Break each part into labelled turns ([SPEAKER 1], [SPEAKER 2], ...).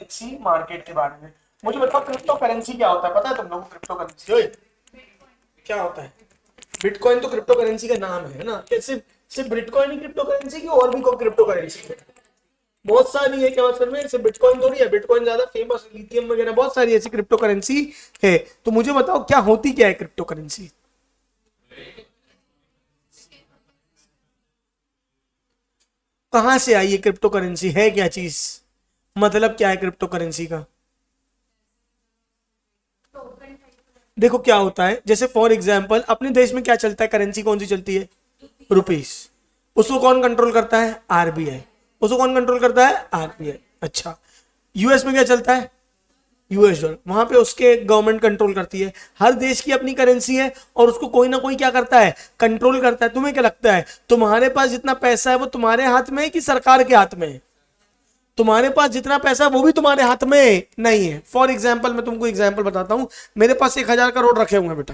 [SPEAKER 1] Currency market के बारे में। मुझे बताओ क्रिप्टो करेंसी क्या होता है, पता है तुम लोगों को क्रिप्टो करेंसी क्या होता है? बिटकॉइन तो क्रिप्टो करेंसी का नाम है ना? क्या सिर्फ सिर्फ बिटकॉइन ही क्रिप्टो करेंसी की, और भी कोई क्रिप्टो करेंसी है? बहुत सारी है, क्या मतलब में सिर्फ बिटकॉइन थोड़ी है, बिटकॉइन ज्यादा फेमस, लिथियम वगैरह बहुत सारी ऐसी क्रिप्टो करेंसी है। तो मुझे बताओ क्या होती क्या है क्रिप्टो करेंसी? कहां से आई ये क्रिप्टो करेंसी, है क्या चीज, मतलब क्या है क्रिप्टो करेंसी का? देखो क्या होता है, जैसे फॉर एग्जांपल अपने देश में क्या चलता है, करेंसी कौन सी चलती है? रुपीस। उसको कौन कंट्रोल करता है? आरबीआई। उसको कौन कंट्रोल करता है? आरबीआई। अच्छा, यूएस में क्या चलता है? यूएस डॉलर, वहां पे उसके गवर्नमेंट कंट्रोल करती है। हर देश की अपनी करेंसी है और उसको कोई ना कोई क्या करता है? कंट्रोल करता है। तुम्हें क्या लगता है, तुम्हारे पास जितना पैसा है वो तुम्हारे हाथ में है कि सरकार के हाथ में है? तुम्हारे पास जितना पैसा है वो भी तुम्हारे हाथ में नहीं है। फॉर एग्जाम्पल मैं तुमको एग्जाम्पल बताता हूं, मेरे पास 1,000 करोड़ रखे हुए हैं बेटा,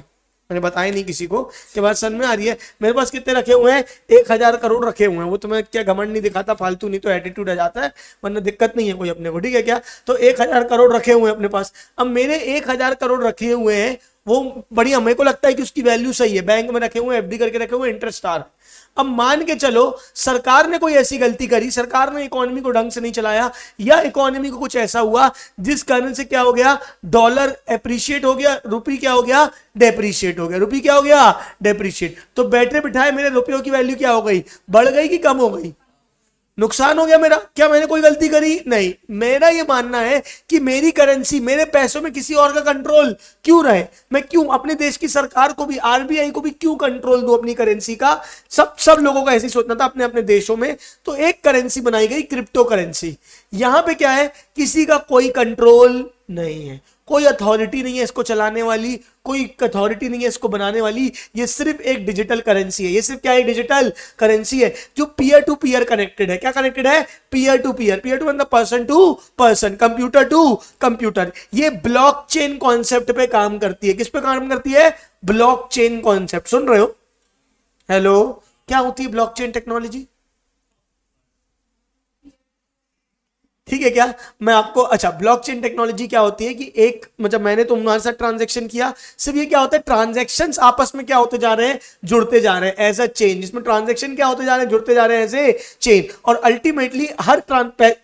[SPEAKER 1] मैंने बताया नहीं किसी को, कि बात समझ में आ रही है? मेरे पास कितने रखे हुए हैं? 1,000 करोड़ रखे हुए हैं। वो तुम्हें क्या घमंड नहीं दिखाता फालतू, नहीं तो एटीट्यूड आ जाता है, वरना दिक्कत नहीं है कोई अपने को, ठीक है क्या? तो 1,000 करोड़ रखे हुए हैं अपने पास। अब मेरे 1,000 करोड़ रखे हुए हैं, वो बढ़िया, मेरे को लगता है कि उसकी वैल्यू सही है, बैंक में रखे हुए हैं, एफडी करके रखे हुए हैं, इंटरेस्ट आ रहा है। अब मान के चलो सरकार ने कोई ऐसी गलती करी, सरकार ने इकोनॉमी को ढंग से नहीं चलाया, या इकोनॉमी को कुछ ऐसा हुआ जिस कारण से क्या हो गया, डॉलर एप्रिशिएट हो गया, रुपी क्या हो गया, डेप्रिशिएट हो गया। रुपी क्या हो गया, डेप्रिशिएट। तो बैठे बिठाए मेरे रुपयों की वैल्यू क्या हो गई, बढ़ गई कि कम हो गई? नुकसान हो गया मेरा। क्या मैंने कोई गलती करी? नहीं। मेरा ये मानना है कि मेरी करेंसी, मेरे पैसों में किसी और का कंट्रोल क्यों रहे? मैं क्यों अपने देश की सरकार को भी, आरबीआई को भी क्यों कंट्रोल दूं अपनी करेंसी का? सब लोगों का ऐसे ही सोचना था अपने अपने देशों में। तो एक करेंसी बनाई गई, क्रिप्टो करेंसी। यहां पे क्या है, किसी का कोई कंट्रोल नहीं है, कोई अथॉरिटी नहीं है इसको चलाने वाली, कोई अथॉरिटी नहीं है इसको बनाने वाली। ये सिर्फ एक डिजिटल करेंसी है। ये सिर्फ क्या है, डिजिटल करेंसी है जो पीयर टू पीयर कनेक्टेड है। क्या कनेक्टेड है? Peer to peer. Peer to मतलब person to person, computer to computer. ये ब्लॉकचेन कॉन्सेप्ट पे काम करती है। किस पे काम करती है? Blockchain concept. सुन रहे हो? हेलो, क्या होती है ब्लॉकचेन टेक्नोलॉजी? ठीक है क्या? मैं आपको, अच्छा, ब्लॉकचेन टेक्नोलॉजी क्या होती है कि एक, मतलब मैंने तुम्हारे साथ ट्रांजैक्शन किया, सिर्फ ये क्या होता है, ट्रांजैक्शंस आपस में क्या होते जा रहे हैं, जुड़ते जा रहे हैं एज अ चेन। जिसमें ट्रांजैक्शन क्या होते जा रहे हैं, जुड़ते जा रहे हैं एज ए चेन। और अल्टीमेटली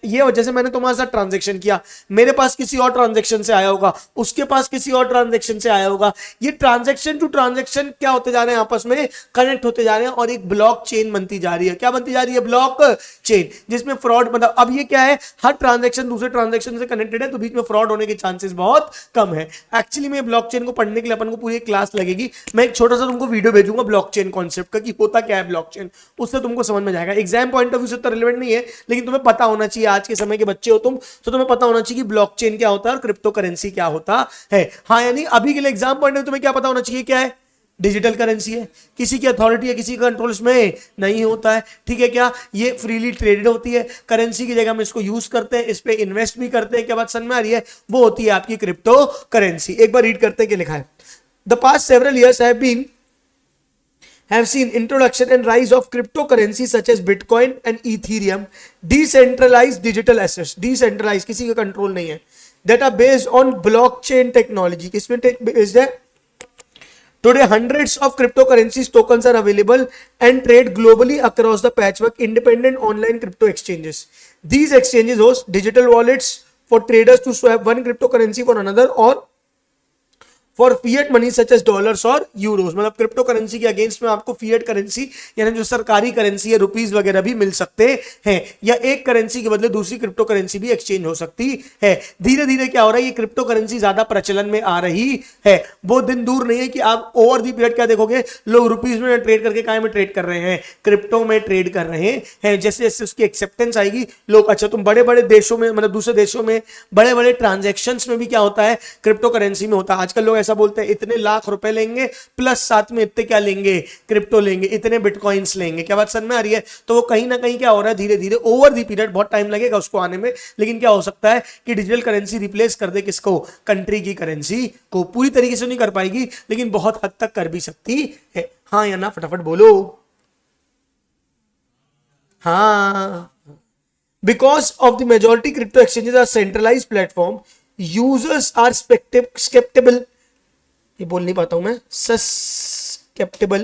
[SPEAKER 1] ये जैसे मैंने तुम्हारे साथ ट्रांजैक्शन किया, मेरे पास किसी और ट्रांजैक्शन से आया होगा, उसके पास किसी और ट्रांजैक्शन से आया होगा। ये ट्रांजैक्शन टू ट्रांजैक्शन क्या होते जा रहे हैं, आपस में कनेक्ट होते जा रहे हैं और एक ब्लॉक चेन बनती जा रही है। क्या बनती जा रही है? ब्लॉक चेन, जिसमें फ्रॉड, मतलब अब ये क्या है, हर ट्रांजैक्शन दूसरे ट्रांजैक्शन से कनेक्टेड है, तो बीच में फ्रॉड होने के चांसेस बहुत कम है। एक्चुअली में ब्लॉकचेन को पढ़ने के लिए अपन को पूरी क्लास लगेगी। मैं एक छोटा सा तुमको वीडियो भेजूंगा ब्लॉकचेन कॉन्सेप्ट का, कि होता क्या है ब्लॉकचेन, उससे तुमको समझ में जाएगा। एग्जाम पॉइंट ऑफ व्यू से तो रिलेवेंट नहीं है, लेकिन तुम्हें पता होना चाहिए, आज के समय के बच्चे हो तुम, तो तुम्हें पता होना चाहिए कि ब्लॉकचेन क्या होता है और क्रिप्टो करेंसी क्या होता है। हाँ, यानी अभी के लिए एग्जाम पॉइंट में तुम्हें क्या पता होना चाहिए, क्या है, डिजिटल करेंसी है, किसी की अथॉरिटी है, किसी का कंट्रोल इसमें नहीं होता है। ठीक है क्या? ये फ्रीली ट्रेडेड होती है, करेंसी की जगह हम इसको यूज करते हैं, इस पे इन्वेस्ट भी करते हैं। क्या बात समझ में आ रही है? वो होती है आपकी क्रिप्टो करेंसी। एक बार रीड करते हैं क्या लिखा है। The past several years have seen introduction and rise of cryptocurrencies such as Bitcoin and Ethereum, decentralized digital assets, decentralized, किसी का कंट्रोल नहीं है, that are based on blockchain technology। किसमें based है? Today, hundreds of cryptocurrencies tokens are available and trade globally across the patchwork independent online crypto exchanges. These exchanges host digital wallets for traders to swap one cryptocurrency for another or for fiat money such as dollars और euros. मतलब crypto currency के against में आपको fiat currency, यानी जो सरकारी currency है, rupees वगैरह भी मिल सकते हैं, या एक करेंसी के बदले दूसरी क्रिप्टो करेंसी भी एक्सचेंज हो सकती है। धीरे धीरे क्या हो रहा है, ये क्रिप्टो करेंसी ज्यादा प्रचलन में आ रही है। बहुत दिन दूर नहीं है कि आप ओवर दी पीरियड क्या देखोगे, लोग रुपीज में ट्रेड करके काय में ट्रेड कर रहे हैं, क्रिप्टो में ट्रेड कर रहे हैं। जैसे जैसे उसकी एक्सेप्टेंस आएगी, लोग, अच्छा तुम बड़े बड़े देशों में, मतलब दूसरे देशों में बड़े बड़े ट्रांजेक्शन में भी क्या होता है, क्रिप्टो करेंसी में होता है। आजकल लोग ऐसा बोलते हैं, इतने लाख रुपए लेंगे प्लस साथ में इतने क्या लेंगे, क्रिप्टो लेंगे, इतने बिटकॉइंस लेंगे। क्या बात समझ में आ रही है? तो वो कहीं ना कहीं क्या हो रहा है, धीरे धीरे ओवर दी पीरियड, बहुत टाइम लगेगा उसको आने में, लेकिन क्या हो सकता है कि डिजिटल करेंसी रिप्लेस कर दे किसको, कंट्री की करेंसी को। पूरी तरीके से नहीं कर पाएगी, लेकिन बहुत हद तक कर भी सकती है। हाँ या ना, फटाफट बोलो। हाँ, Because of the majority crypto exchanges are centralized platform, users are skeptical, ये बोल नहीं पाता हूं मैं, susceptible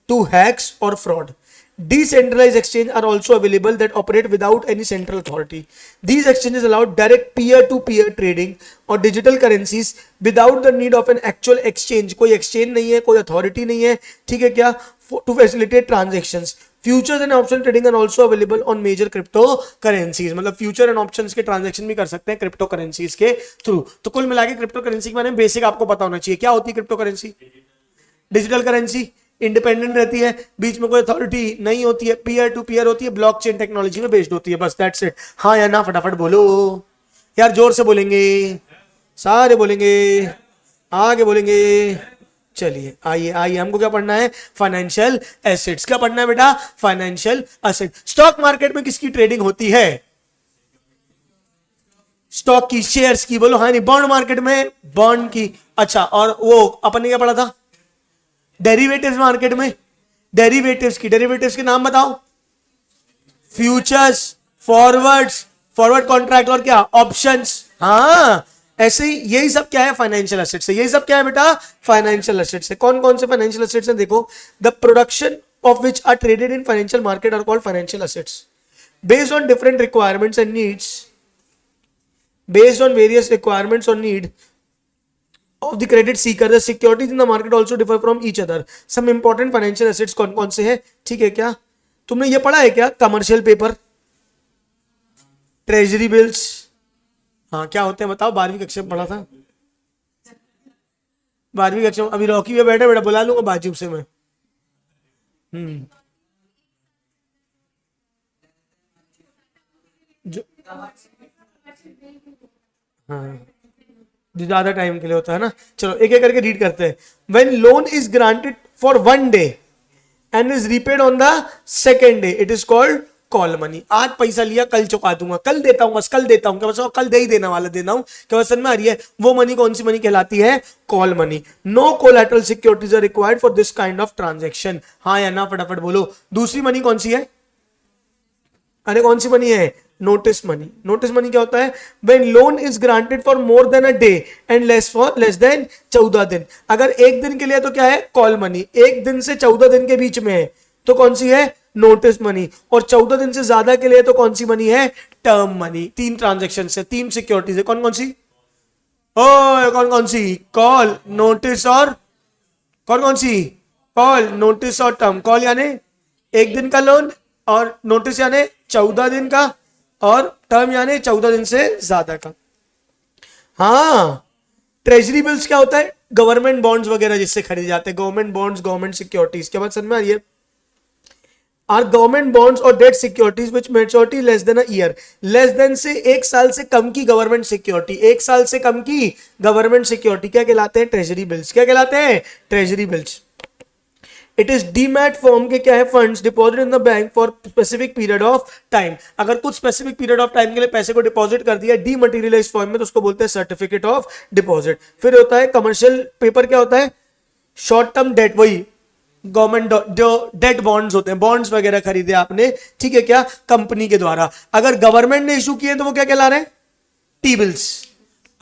[SPEAKER 1] to hacks or fraud. Decentralized exchanges are also available that operate without any central authority. These exchanges allow direct peer-to-peer trading और digital currencies without the need of an actual exchange. कोई exchange नहीं है, कोई authority नहीं है, ठीक है क्या, to facilitate transactions. Futures and option trading are also available on major crypto currencies, मतलब फ्यूचर एंड ऑप्शंस के ट्रांजैक्शन भी कर सकते हैं क्रिप्टो करेंसीज के थ्रू. तो कुल मिला के क्रिप्टो करेंसी के बारे में बेसिक आपको पता होना चाहिए. क्या होती है crypto currency? Digital currency, independent रहती है, बीच में कोई अथॉरिटी नहीं होती है, पीयर टू पीयर होती है, ब्लॉकचेन टेक्नोलॉजी में बेस्ड होती है. बस दैट्स इट. हाँ या ना फटाफट बोलो यार, जोर से बोलेंगे, सारे बोलेंगे, आगे बोलेंगे. चलिए आइए आइए, हमको क्या पढ़ना है? Financial assets. क्या पढ़ना है बेटा? Financial asset. स्टॉक मार्केट में किसकी ट्रेडिंग होती है? स्टॉक की, शेयर्स की. बोलो हाँ नहीं. बॉन्ड मार्केट में बॉन्ड की. अच्छा, और वो अपन ने क्या पढ़ा था? डेरिवेटिव्स मार्केट में डेरिवेटिव्स की. डेरिवेटिव्स के नाम बताओ. फ्यूचर्स, फॉरवर्ड्स, फॉरवर्ड कॉन्ट्रैक्ट और क्या? ऑप्शंस. हाँ, ऐसे ही यही सब क्या है? फाइनेंशियल एसेट्स है. यही सब क्या है बेटा? फाइनेंशियल एसेट्स है. कौन कौन से फाइनेंशियल एसेट्स हैं? देखो, the production of which are traded in financial market are called financial assets. Based on different requirements and needs, based on various requirements or need of the credit seeker, the securities in the market also differ from each other. Some important financial assets कौन कौन से हैं? ठीक है क्या? तुमने ये पढ़ा है क्या? Commercial paper, treasury bills. हाँ, क्या होते हैं बताओ? 12वीं कक्षा में पढ़ा था. 12वीं कक्षा में. अभी रॉकी में बैठे बेटा, बुला लूंगा बाजू से मैं. जो हाँ, जो ज्यादा टाइम के लिए होता है ना. चलो एक एक करके रीड करते हैं. When loan is granted for 1 day and is repaid on the second day, it is called call money. आज पैसा लिया, कल चुका दूंगा, कल देता हूं, बस कल देता हूं, क्या बस कल दे ही देना वाला देना हूं, क्या बस समझ में आ रही है? वो मनी कौन सी मनी कहलाती है? Call money. No collateral securities are required for this kind of transaction. हाँ या ना फटाफट बोलो. दूसरी मनी कौन सी है? अरे कौन सी मनी है? Notice money. नोटिस मनी क्या होता है? When loan is granted for more than a day and less than 14 दिन. अगर एक दिन के लिए तो क्या है? Call money. एक दिन से 14 दिन के बीच में है तो कौन सी है? Notice money. और 14 दिन से ज्यादा के लिए तो कौन सी मनी है? Term money. 3 ट्रांजेक्शन है, 3 सिक्योरिटीज है. कौन कौन सी? ओ कौन कौन सी? कॉल, नोटिस और कौन कौन सी? कॉल, नोटिस और टर्म. कॉल यानी एक दिन का लोन, और नोटिस यानी 14 दिन का, और टर्म यानी 14 दिन से ज्यादा का. हाँ, ट्रेजरी बिल्स क्या होता है? गवर्नमेंट बॉन्ड्स वगैरह जिससे खरीदे जाते हैं. Government bonds, government securities. क्या बात समझ में आ रही है? आर गवर्नमेंट बॉन्ड्स और debt securities which maturity less than a year. Less than से 1 साल से कम की गवर्नमेंट सिक्योरिटी. 1 साल से कम की गवर्नमेंट सिक्योरिटी क्या कहलाते हैं? Treasury bills. क्या कहलाते हैं? Treasury bills. It is demat form के क्या है? Funds deposit in the bank for specific period of time. अगर कुछ स्पेसिफिक पीरियड ऑफ टाइम के लिए पैसे को डिपॉजिट कर दिया डीमटेरियलाइज फॉर्म में, तो उसको बोलते हैं सर्टिफिकेट ऑफ डिपॉजिट. फिर होता है कमर्शियल पेपर. क्या होता है? Short term debt. वही गवर्नमेंट जो डेट बॉन्ड्स होते हैं, बॉन्ड्स वगैरह खरीदे आपने, ठीक है क्या, कंपनी के द्वारा. अगर गवर्नमेंट ने इशू किए तो वो क्या कहला रहे हैं? T bills.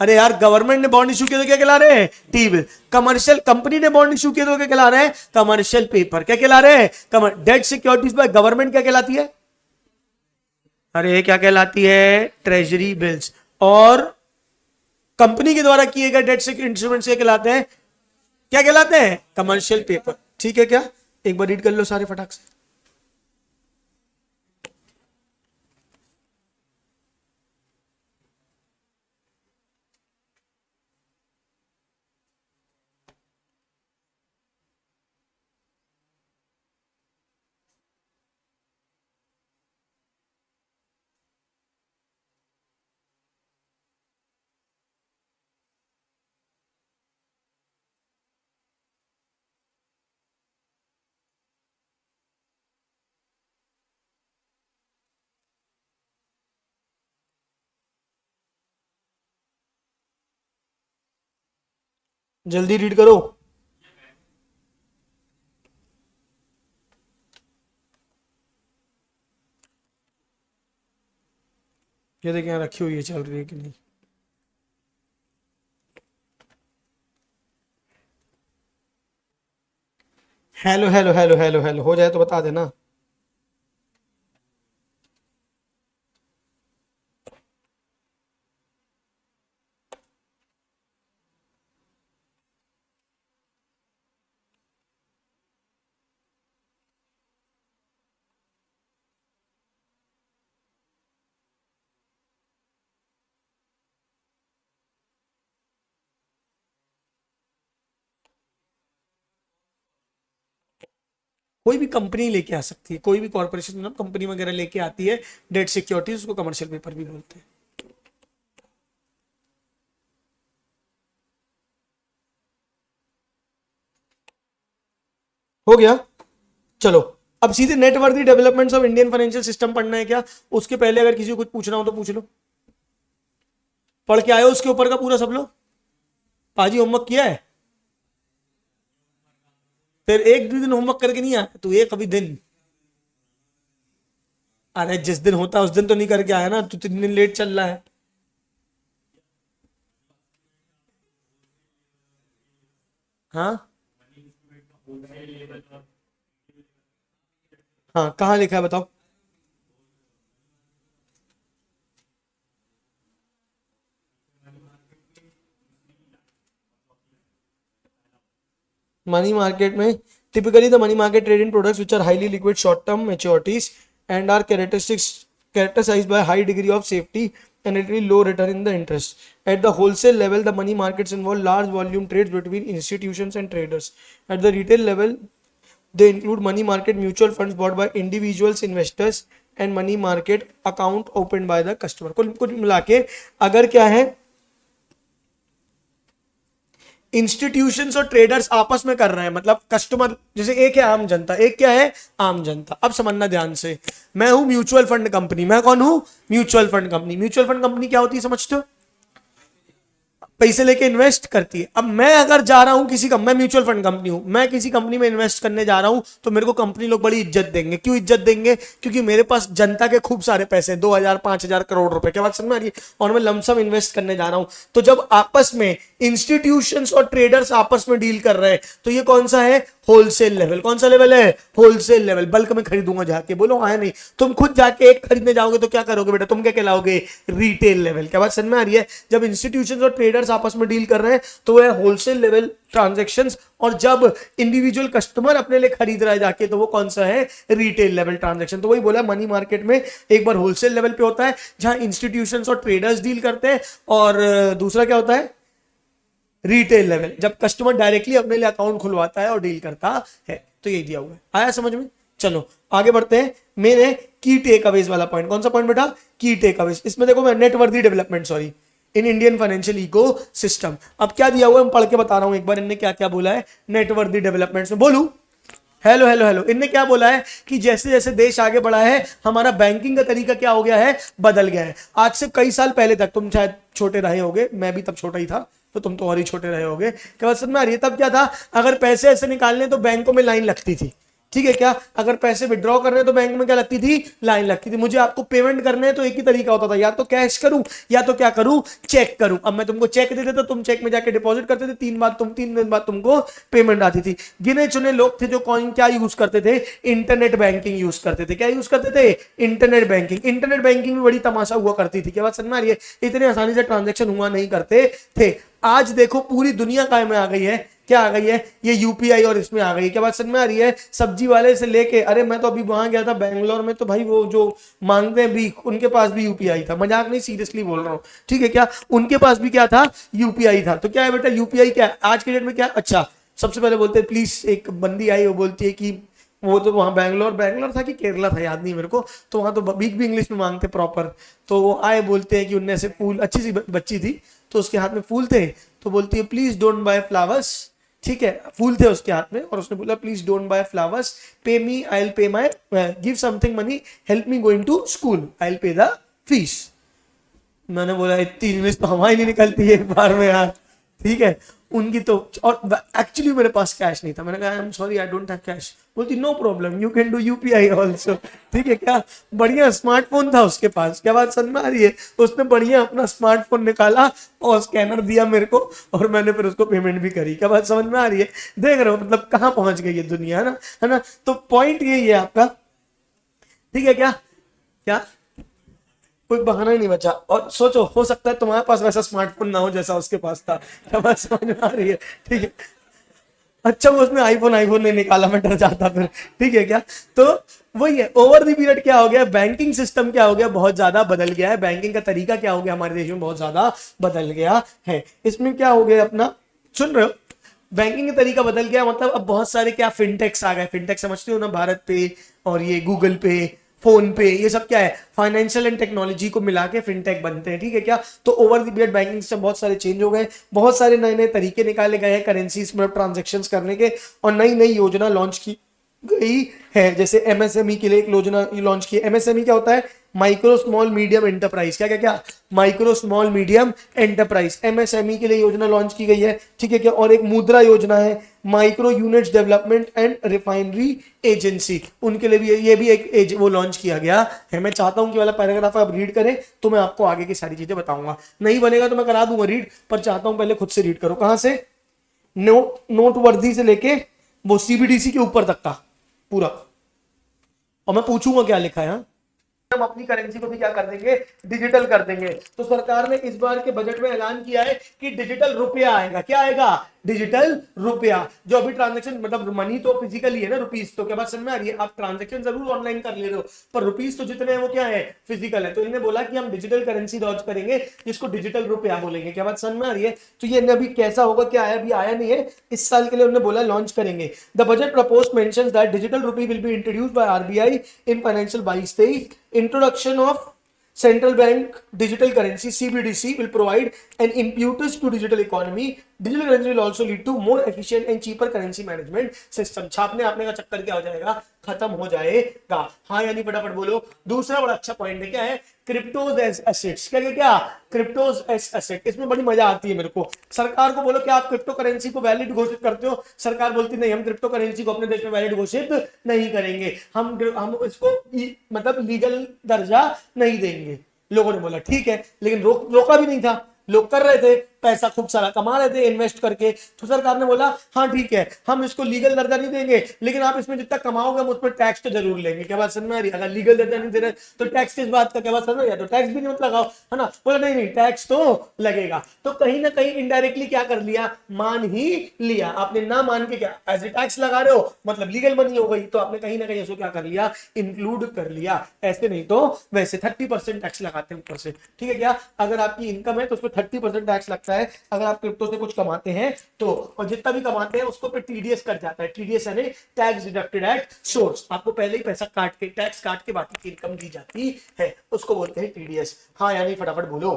[SPEAKER 1] अरे यार, गवर्नमेंट ने बॉन्ड इशू किया तो क्या कहला रहे हैं? T bill. कमर्शियल कंपनी ने बॉन्ड इशू किया तो क्या कहला रहे हैं? Commercial paper. क्या कहला रहे हैं? डेट सिक्योरिटीज बाय गवर्नमेंट क्या कहलाती है? अरे क्या कहलाती है? Treasury bills. और कंपनी के द्वारा किए गए डेट इंस्ट्रूमेंट्स क्या कहलाते हैं? क्या कहलाते हैं? Commercial paper. ठीक है क्या? एक बार रीड कर लो सारे फटाक से. जल्दी रीड करो. ये देखें यहाँ रखी हुई है, चल रही है कि नहीं। Hello hello hello hello hello, हो जाए तो बता देना। कोई भी कंपनी लेके आ सकती है, कोई भी कॉर्पोरेशन मतलब कंपनी वगैरह लेके आती है डेट सिक्योरिटीज, उसको कमर्शियल पेपर भी बोलते हैं। हो गया। चलो अब सीधे noteworthy developments of Indian financial system पढ़ना है क्या? उसके पहले अगर किसी को कुछ पूछना हो तो पूछ लो। पढ़ के आए हो उसके ऊपर का पूरा सब लोग? पाजी होमवर्क किया है? फिर एक दो दिन होमवर्क करके नहीं आया तू, एक अभी दिन। अरे जिस दिन होता है उस दिन तो नहीं करके आया ना तू, 3 दिन लेट चल रहा है। हाँ हाँ, कहाँ लिखा है बताओ? मनी मार्केट में typically the money market trading products which are highly liquid short term maturities and are characterized by high degree of safety and relatively low return in the interest. At the wholesale level, the money markets involve large volume trades between institutions and traders. At the retail level, they include money market mutual funds bought by individuals investors and money market account opened by the customer. कुल मिला के अगर क्या है, institutions और traders आपस में कर रहे हैं, मतलब कस्टमर जैसे एक है आम जनता, एक क्या है आम जनता। अब समझना ध्यान से, मैं हूं म्यूचुअल फंड कंपनी, मैं कौन हूं? Mutual fund company. Mutual fund company क्या होती है समझते हो? पैसे लेके इन्वेस्ट करती है। अब मैं अगर जा रहा हूं किसी का, मैं म्यूचुअल फंड कंपनी हूं, मैं किसी कंपनी में इन्वेस्ट करने जा रहा हूं तो मेरे को कंपनी लोग बड़ी इज्जत देंगे। क्यों इज्जत देंगे? क्योंकि मेरे पास जनता के खूब सारे पैसे, 2,000 5,000 करोड़ रुपए, क्या बात समझ में आ रही है? और मैं लमसम इन्वेस्ट करने जा रहा हूं। तो जब आपस में इंस्टीट्यूशंस और ट्रेडर्स आपस में डील कर रहे हैं तो ये कौन सा है? Wholesale level. कौन सा लेवल है? Wholesale level. बल्क में खरीदूंगा जाके, बोलो आया नहीं। तुम खुद जाके एक खरीदने जाओगे तो क्या करोगे बेटा? तुम क्या कहलाओगे? Retail level. क्या बात समझ में आ रही है? जब इंस्टीट्यूशंस और ट्रेडर्स आपस में डील कर रहे हैं तो वह होलसेल लेवल ट्रांजैक्शंस, और जब इंडिविजुअल कस्टमर अपने लिए खरीद रहा है जाके तो वो कौन सा है? Retail level transaction. तो वही बोला, मनी मार्केट में एक बार होलसेल लेवल पे होता है जहां इंस्टीट्यूशंस और ट्रेडर्स डील करते हैं, और दूसरा क्या होता है? रिटेल लेवल, जब कस्टमर डायरेक्टली अपने लिए अकाउंट खुलवाता है और डील करता है। तो ये दिया हुआ है, आया समझ में? चलो आगे बढ़ते हैं। मेरे की टेक अवेज वाला पॉइंट, कौन सा पॉइंट बेटा? की टेक अवेज। इसमें देखो मैं noteworthy development, sorry, in Indian financial ecosystem. अब क्या दिया हुआ है मैं पढ़ के बता रहा हूं एक बार, इनने क्या क्या बोला है नेटवर्दी डेवलपमेंट्स में। बोलू हेलो हेलो हेलो, इनने क्या बोला है कि जैसे जैसे देश आगे बढ़ा है हमारा बैंकिंग का तरीका क्या हो गया है? बदल गया है। आज से कई साल पहले तक, तुम शायद छोटे रहे होगे, मैं भी तब छोटा ही था, तो तुम तो और ही छोटे रहे होगे, क्या बात समझ में आ रही है? तब क्या था, अगर पैसे ऐसे निकालने तो बैंकों में लाइन लगती थी, ठीक है क्या? अगर पैसे विड्रॉ करने तो बैंक में क्या लगती थी? लाइन लगती थी। मुझे आपको पेमेंट करने तो एक ही तरीका होता था, या तो कैश करूं या तो क्या करूं? चेक करूं। अब मैं तुमको चेक दे देता, तुम चेक में जाके डिपॉजिट करते थे, 3 दिन बाद तुमको पेमेंट आती थी। गिने चुने लोग थे जो कॉइन क्या यूज करते थे? इंटरनेट बैंकिंग यूज करते थे। क्या यूज करते थे? Internet banking. इंटरनेट बैंकिंग में बड़ी तमाशा हुआ करती थी, क्या बात समझ में आ रही है? इतने आसानी से ट्रांजेक्शन हुआ नहीं करते थे। आज देखो पूरी दुनिया काय में आ गई है, क्या आ गई है? ये यूपीआई और इसमें आ गई है। क्या बात समझ में आ रही है? सब्जी वाले से लेके, अरे मैं तो अभी वहां गया था बैंगलोर में, तो भाई वो जो मांगते हैं भी, उनके पास भी यूपीआई था। मजाक नहीं, सीरियसली बोल रहा हूँ, ठीक है क्या? उनके पास भी क्या था? यूपीआई था। तो क्या है बेटा यूपीआई? क्या है आज के डेट में? क्या? अच्छा, सबसे पहले बोलते हैं प्लीज, एक बंदी आई वो बोलती है कि वो तो वहां बैंगलोर था कि केरला था, याद नहीं मेरे को, तो वहां तो बिग भी इंग्लिश में मांगते प्रॉपर। तो वो आए, बोलते हैं कि उनने से फूल, अच्छी सी बच्ची थी तो उसके हाथ में फूल थे, तो बोलती है प्लीज डोंट बाय फ्लावर्स, ठीक है, फूल थे उसके हाथ में, और उसने बोला please don't buy flowers, pay me, I will pay my, give something money, help me going to school, I will pay the fees. मैंने बोला इतनी इंग्लिश तो हमारी नहीं निकलती है एक बार में यार, ठीक है, उनकी तो। और एक्चुअली मेरे पास कैश नहीं था, मैंने कहा I am sorry I don't have cash. बोलती no problem you can do UPI also. ठीक है क्या, बढ़िया स्मार्टफोन था उसके पास, क्या बात समझ में आ रही है? उसने बढ़िया अपना स्मार्टफोन निकाला और स्कैनर दिया मेरे को, और मैंने फिर उसको पेमेंट भी करी। क्या बात समझ में आ रही है? देख रहे हो मतलब कहाँ पहुंच गई है दुनिया, है ना? तो पॉइंट यही है आपका, ठीक है क्या? क्या कोई बहाना ही नहीं बचा। और सोचो, हो सकता है तुम्हारे पास वैसा स्मार्टफोन ना हो जैसा उसके पास था। क्या बात समझ में आ रही है? ठीक है, अच्छा वो उसने आईफोन नहीं निकाला, मैं डर जाता फिर। ठीक है क्या? तो वही है, ओवर द पीरियड क्या हो गया, बैंकिंग सिस्टम क्या हो गया, बहुत ज्यादा बदल गया है। बैंकिंग का तरीका क्या हो गया हमारे देश में, बहुत ज्यादा बदल गया है। इसमें क्या हो गया अपना, सुन रहे हो? बैंकिंग का तरीका बदल गया, मतलब अब बहुत सारे क्या फिनटेक्स आ गए। फिनटेक समझते हो ना, भारत पे और ये गूगल पे, फोन पे, ये सब क्या है, फाइनेंशियल एंड टेक्नोलॉजी को मिला के फिनटेक बनते हैं। ठीक है क्या? तो over the period banking system बहुत सारे चेंज हो गए, बहुत सारे नए नए तरीके निकाले गए हैं करेंसीज में ट्रांजेक्शन करने के, और नई नई योजना लॉन्च की गई है। जैसे एमएसएमई के लिए एक योजना लॉन्च की। एमएसएमई क्या होता है? Micro small medium enterprise. क्या क्या क्या? Micro small medium enterprise, MSME के लिए योजना लॉन्च की गई है। ठीक है क्या? और एक मुद्रा योजना है, micro units development and refinery agency, उनके लिए भी ये भी एक वो लॉन्च किया गया है। मैं चाहता हूं कि वाला पैराग्राफ आप रीड करें, तो मैं आपको आगे की सारी चीजें बताऊंगा। नहीं बनेगा तो मैं करा दूंगा रीड, पर चाहता हूं पहले खुद से रीड करो। कहां से? नोटवर्दी से लेके वो सीबीडीसी के ऊपर तक का पूरा, और मैं पूछूंगा क्या लिखा है। हम अपनी करेंसी को भी क्या कर देंगे, डिजिटल कर देंगे। तो सरकार ने इस बार के बजट में ऐलान किया है कि डिजिटल रुपया आएगा। क्या आएगा? डिजिटल रुपया। जो अभी ट्रांजैक्शन, मतलब मनी तो फिजिकली है ना, रुपीस, तो क्या बात समझ में आ रही है? आप ट्रांजैक्शन जरूर ऑनलाइन कर ले रहे हो, पर रुपीस तो जितने हैं वो क्या है, फिजिकल है। तो इन्होंने बोला कि हम डिजिटल करेंसी लॉन्च करेंगे, जिसको डिजिटल रुपया बोलेंगे। क्या बात समझ में आ रही है? तो ये अभी कैसा होगा, क्या है, अभी आया नहीं है, इस साल के लिए उन्होंने बोला लॉन्च करेंगे। The budget propose mentions that digital rupee will be introduced by RBI in financial 22-23। Introduction of central bank digital currency CBDC will provide an impetus to digital economy. Digital currency will also lead to more efficient and cheaper currency management system. छापने आपने का चक्कर क्या हो जाएगा, खत्म हो जाएगा। हाँ यानी फटाफट बोलो। दूसरा बड़ा अच्छा पॉइंट है, क्या है? Cryptos as assets. क्या क्या क्या? Cryptos as asset. इसमें बड़ी मजा आती है मेरे को। सरकार को बोलो कि आप क्रिप्टो करेंसी को वैलिड घोषित करते हो, सरकार बोलती नहीं, हम क्रिप्टो करेंसी को अपने देश में वैलिड घोषित नहीं करेंगे, हम इसको मतलब लीगल दर्जा नहीं देंगे। लोगों ने बोला ठीक है, लेकिन रोका भी नहीं था, लोग कर रहे थे, पैसा खूब सारा कमा रहे थे इन्वेस्ट करके। तो सरकार ने बोला हाँ ठीक है, हम इसको लीगल दर्जा नहीं देंगे, लेकिन आप इसमें जितना कमाओगे हम उस पर टैक्स तो जरूर लेंगे। क्या बात समझ में आ रही है? अगर लीगल दर्जा नहीं दे रहे तो टैक्स किस बात का, क्या बात समझ में आ रही है? तो टैक्स भी नहीं मत लगाओ, है ना? बोला नहीं नहीं टैक्स तो लगेगा। तो कहीं ना कहीं इनडायरेक्टली क्या कर लिया, मान ही लिया। आपने ना मान के क्या एज ए टैक्स लगा रहे हो, मतलब लीगल मनी हो गई, तो आपने कहीं ना कहीं इसको क्या कर लिया, इंक्लूड कर लिया। ऐसे नहीं तो वैसे 30% टैक्स लगाते हैं ऊपर से। ठीक है क्या? अगर आपकी इनकम है तो उसमें 30% टैक्स लगता है। अगर आप क्रिप्टो से कुछ कमाते हैं तो, और जितना भी कमाते हैं उसको पे टीडीएस कट जाता है। टीडीएस यानी टैक्स डिडक्टेड एट सोर्स, आपको पहले ही पैसा काट के, टैक्स काट के बाकी की इनकम दी जाती है, उसको बोलते हैं टीडीएस। हाँ यानी फटाफट बोलो।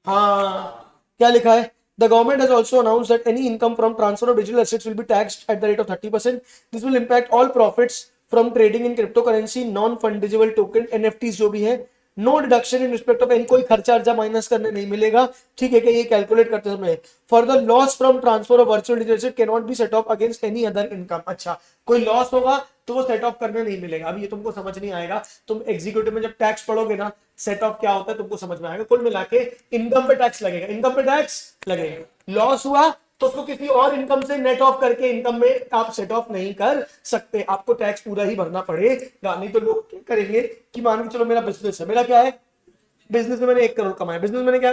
[SPEAKER 1] हाँ क्या लिखा है? The government has also announced that any income from transfer of digital assets will be taxed at the rate of 30%. This will impact all profits from trading in cryptocurrency, non-fungible token, NFTs जो भी है। No deduction in respect of any, कोई खर्चा अर्जा minus करने नहीं मिलेगा। ठीक है क्या? ये कैलकुलेट करते समय for the loss from transfer of virtual digital asset can not be set of against any other income. अच्छा, कोई लॉस होगा तो वो सेट ऑफ करने नहीं मिलेगा। अब ये तुमको समझ नहीं आएगा, तुम एग्जीक्यूटिव में जब टैक्स पढ़ोगे ना, सेट ऑफ क्या होता है तुमको समझ में आएगा। कुल मिला के इनकम पे टैक्स लगेगा, इनकम पे टैक्स लगेगा। लॉस हुआ तो उसको किसी और इनकम से नेट ऑफ करके इनकम में आप सेट ऑफ नहीं कर सकते, आपको टैक्स पूरा ही भरना पड़ेगा। नहीं तो लोग क्या करेंगे कि मान के चलो मेरा बिजनेस है, मेरा क्या है, बिजनेस में मैंने 1 करोड़ कमाए, बिजनेस मैंने क्या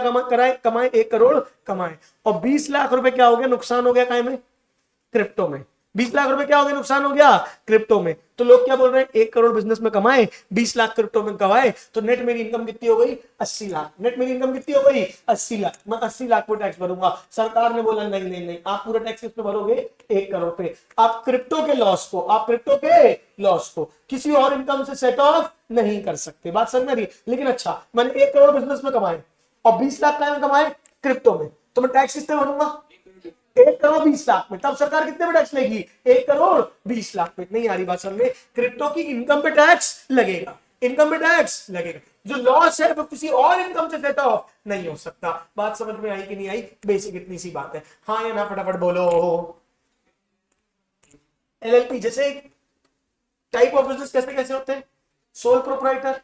[SPEAKER 1] कमाए 1 करोड़ कमाए, और 20 लाख रुपए क्या हो गया, नुकसान हो गया काय में, क्रिप्टो में। 20 लाख रुपए क्या हो गया, नुकसान हो गया क्रिप्टो में। तो लोग क्या बोल रहे हैं, 1 करोड़ बिजनेस में कमाए, 20 लाख क्रिप्टो में कमाए, तो नेट मेरी इनकम कितनी हो गई, 80 लाख। नेट मेरी इनकम कितनी हो गई, 80 लाख। मैं 80 लाख पे टैक्स भरूंगा। सरकार ने बोला नहीं नहीं नहीं, आप पूरा टैक्स किस पे भरोगे, 1 करोड़ पे। आप क्रिप्टो के लॉस को किसी और इनकम से सेट ऑफ नहीं कर सकते। बात समझ में आ रही है? लेकिन अच्छा, मैंने 1 करोड़ बिजनेस में कमाए और 20 लाख का कमाए क्रिप्टो में, तो मैं टैक्स किस पे भरूंगा, 1 करोड़ 20 लाख में। तब सरकार कितने पे टैक्स लेगी, 1 करोड़ 20 लाख में। नहीं आ रही बात समझ में? क्रिप्टो की इनकम पे टैक्स लगेगा। इनकम में टैक्स लगेगा। जो लॉस है वो किसी और इनकम से सेट ऑफ नहीं हो सकता। बात समझ में आई कि नहीं आई? बेसिक इतनी सी बात है। हाँ या ना फटाफट बोलो। एलएलपी जैसे टाइप ऑफ बिजनेस कैसे कैसे होते हैं? सोल प्रोप्राइटर,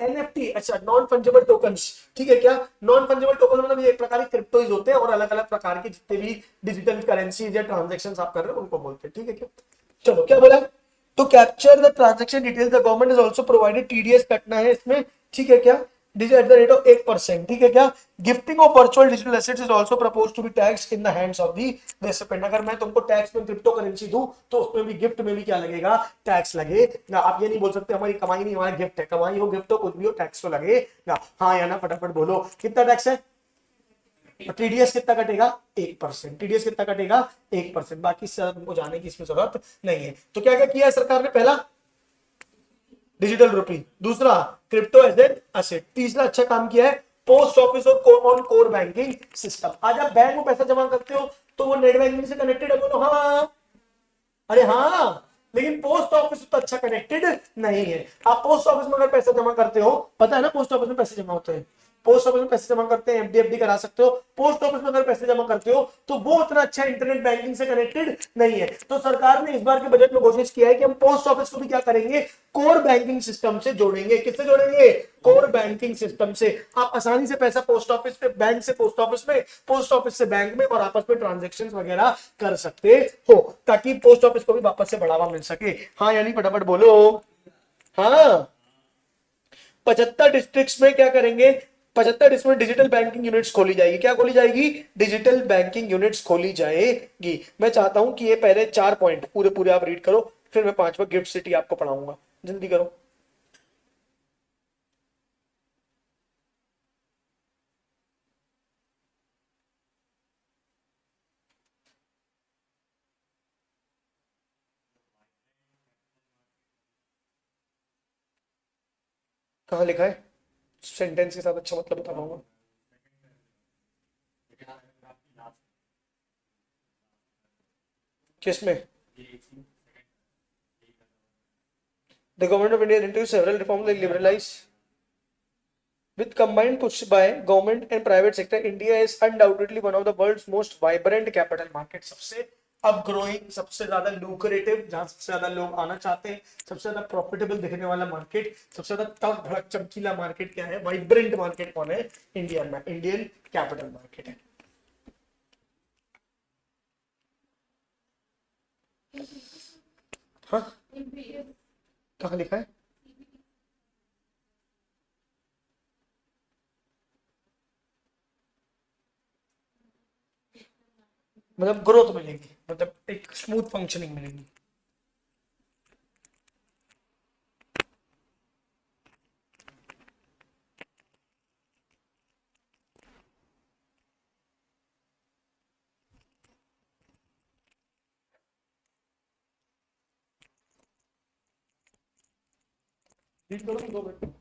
[SPEAKER 1] एनएफटी, अच्छा नॉन फंजिबल टोकन्स, ठीक है क्या? नॉन फंजिबल टोकन मतलब ये एक प्रकार के क्रिप्टोज होते हैं और अलग अलग प्रकार के जितने भी डिजिटल करेंसीज या ट्रांजेक्शन आप कर रहे हो उनको बोलते हैं, ठीक है क्या? चलो क्या बोला? तो capture the transaction details the government is also provided, TDS कटना है इसमें, ठीक है क्या? एट द रेट ऑफ 1%, ठीक है क्या? Gifting of virtual digital assets is also proposed to be tax in the hands of the recipient. अगर मैं तुमको टैक्स में क्रिप्टो करेंसी दूं तो उसमें भी गिफ्ट में भी क्या लगेगा? टैक्स लगेगा। आप ये नहीं बोल सकते हमारी कमाई नहीं, हमारा गिफ्ट है। कमाई हो गिफ्ट हो कुछ भी हो टैक्स तो लगेगा। हाँ या ना फटाफट बोलो। कितना टैक्स है? टीडीएस कितना कटेगा? 1%। टीडीएस कितना कटेगा? 1%। बाकी सब को जाने की इसमें जरूरत नहीं है। तो क्या क्या किया है सरकार ने? पहला डिजिटल रुपी, दूसरा क्रिप्टो एसेट असेट, तीसरा अच्छा काम किया है पोस्ट ऑफिस और ऑन कोर बैंकिंग सिस्टम। आज आप बैंक में पैसा जमा करते हो तो वो नेट बैंकिंग से कनेक्टेड है, बोलो हाँ। अरे हाँ, लेकिन पोस्ट ऑफिस तो अच्छा कनेक्टेड नहीं है। आप पोस्ट ऑफिस में अगर पैसा जमा करते हो, पता है ना पोस्ट ऑफिस में पैसे जमा होते हैं, पोस्ट ऑफिस में पैसे जमा करते हैं, एफडी करा सकते हो। पोस्ट ऑफिस में अगर पैसे जमा करते हो तो वो उतना अच्छा इंटरनेट बैंकिंग से कनेक्टेड नहीं है। तो सरकार ने इस बार के बजट में कोशिश किया है कि हम पोस्ट ऑफिस को भी क्या करेंगे? कोर बैंकिंग सिस्टम से जोड़ेंगे। किससे जोड़ेंगे? कोर बैंकिंग सिस्टम से। आप आसानी से पैसा पोस्ट ऑफिस पे, बैंक से पोस्ट ऑफिस में, पोस्ट ऑफिस से बैंक में और आपस में ट्रांजेक्शन वगैरह कर सकते हो, ताकि पोस्ट ऑफिस को भी वापस से बढ़ावा मिल सके। हाँ यानी फटाफट बोलो। हाँ, 75 डिस्ट्रिक्ट्स में क्या करेंगे? 75 डिस्ट्रिक्ट में डिजिटल बैंकिंग यूनिट्स खोली जाएगी। क्या खोली जाएगी? डिजिटल बैंकिंग यूनिट्स खोली जाएगी। मैं चाहता हूं कि ये पहले 4 पॉइंट पूरे पूरे आप रीड करो, फिर मैं 5वां गिफ्ट सिटी आपको पढ़ाऊंगा। जल्दी करो। कहाँ लिखा है? सेंटेंस के साथ अच्छा मतलब बता पाऊंगा। किसमें? The government of India introduced several reforms like liberalize. With combined push by government and private sector, India is undoubtedly one of the world's most vibrant capital markets. सबसे अब ग्रोइंग, सबसे ज्यादा लुक्रेटिव, जहां सबसे ज्यादा लोग आना चाहते हैं, सबसे ज्यादा प्रॉफिटेबल दिखने वाला मार्केट, सबसे ज्यादा तक भड़क चमकीला मार्केट क्या है? वाइब्रेंट मार्केट कौन है? इंडिया में इंडियन कैपिटल मार्केट है। हाँ, कहाँ लिखा है? मतलब ग्रोथ मिलेगी, मतलब एक स्मूथ फंक्शनिंग मिलेगी। रीड करो 2 मिनट।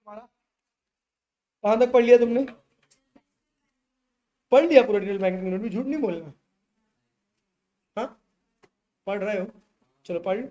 [SPEAKER 1] हमारा? कहां तक पढ़ लिया तुमने? पढ़ लिया पूरा डिटेल बैंकिंग यूनिट भी, झूठ नहीं बोलना। हाँ, पढ़ रहे हो, चलो पढ़ लो।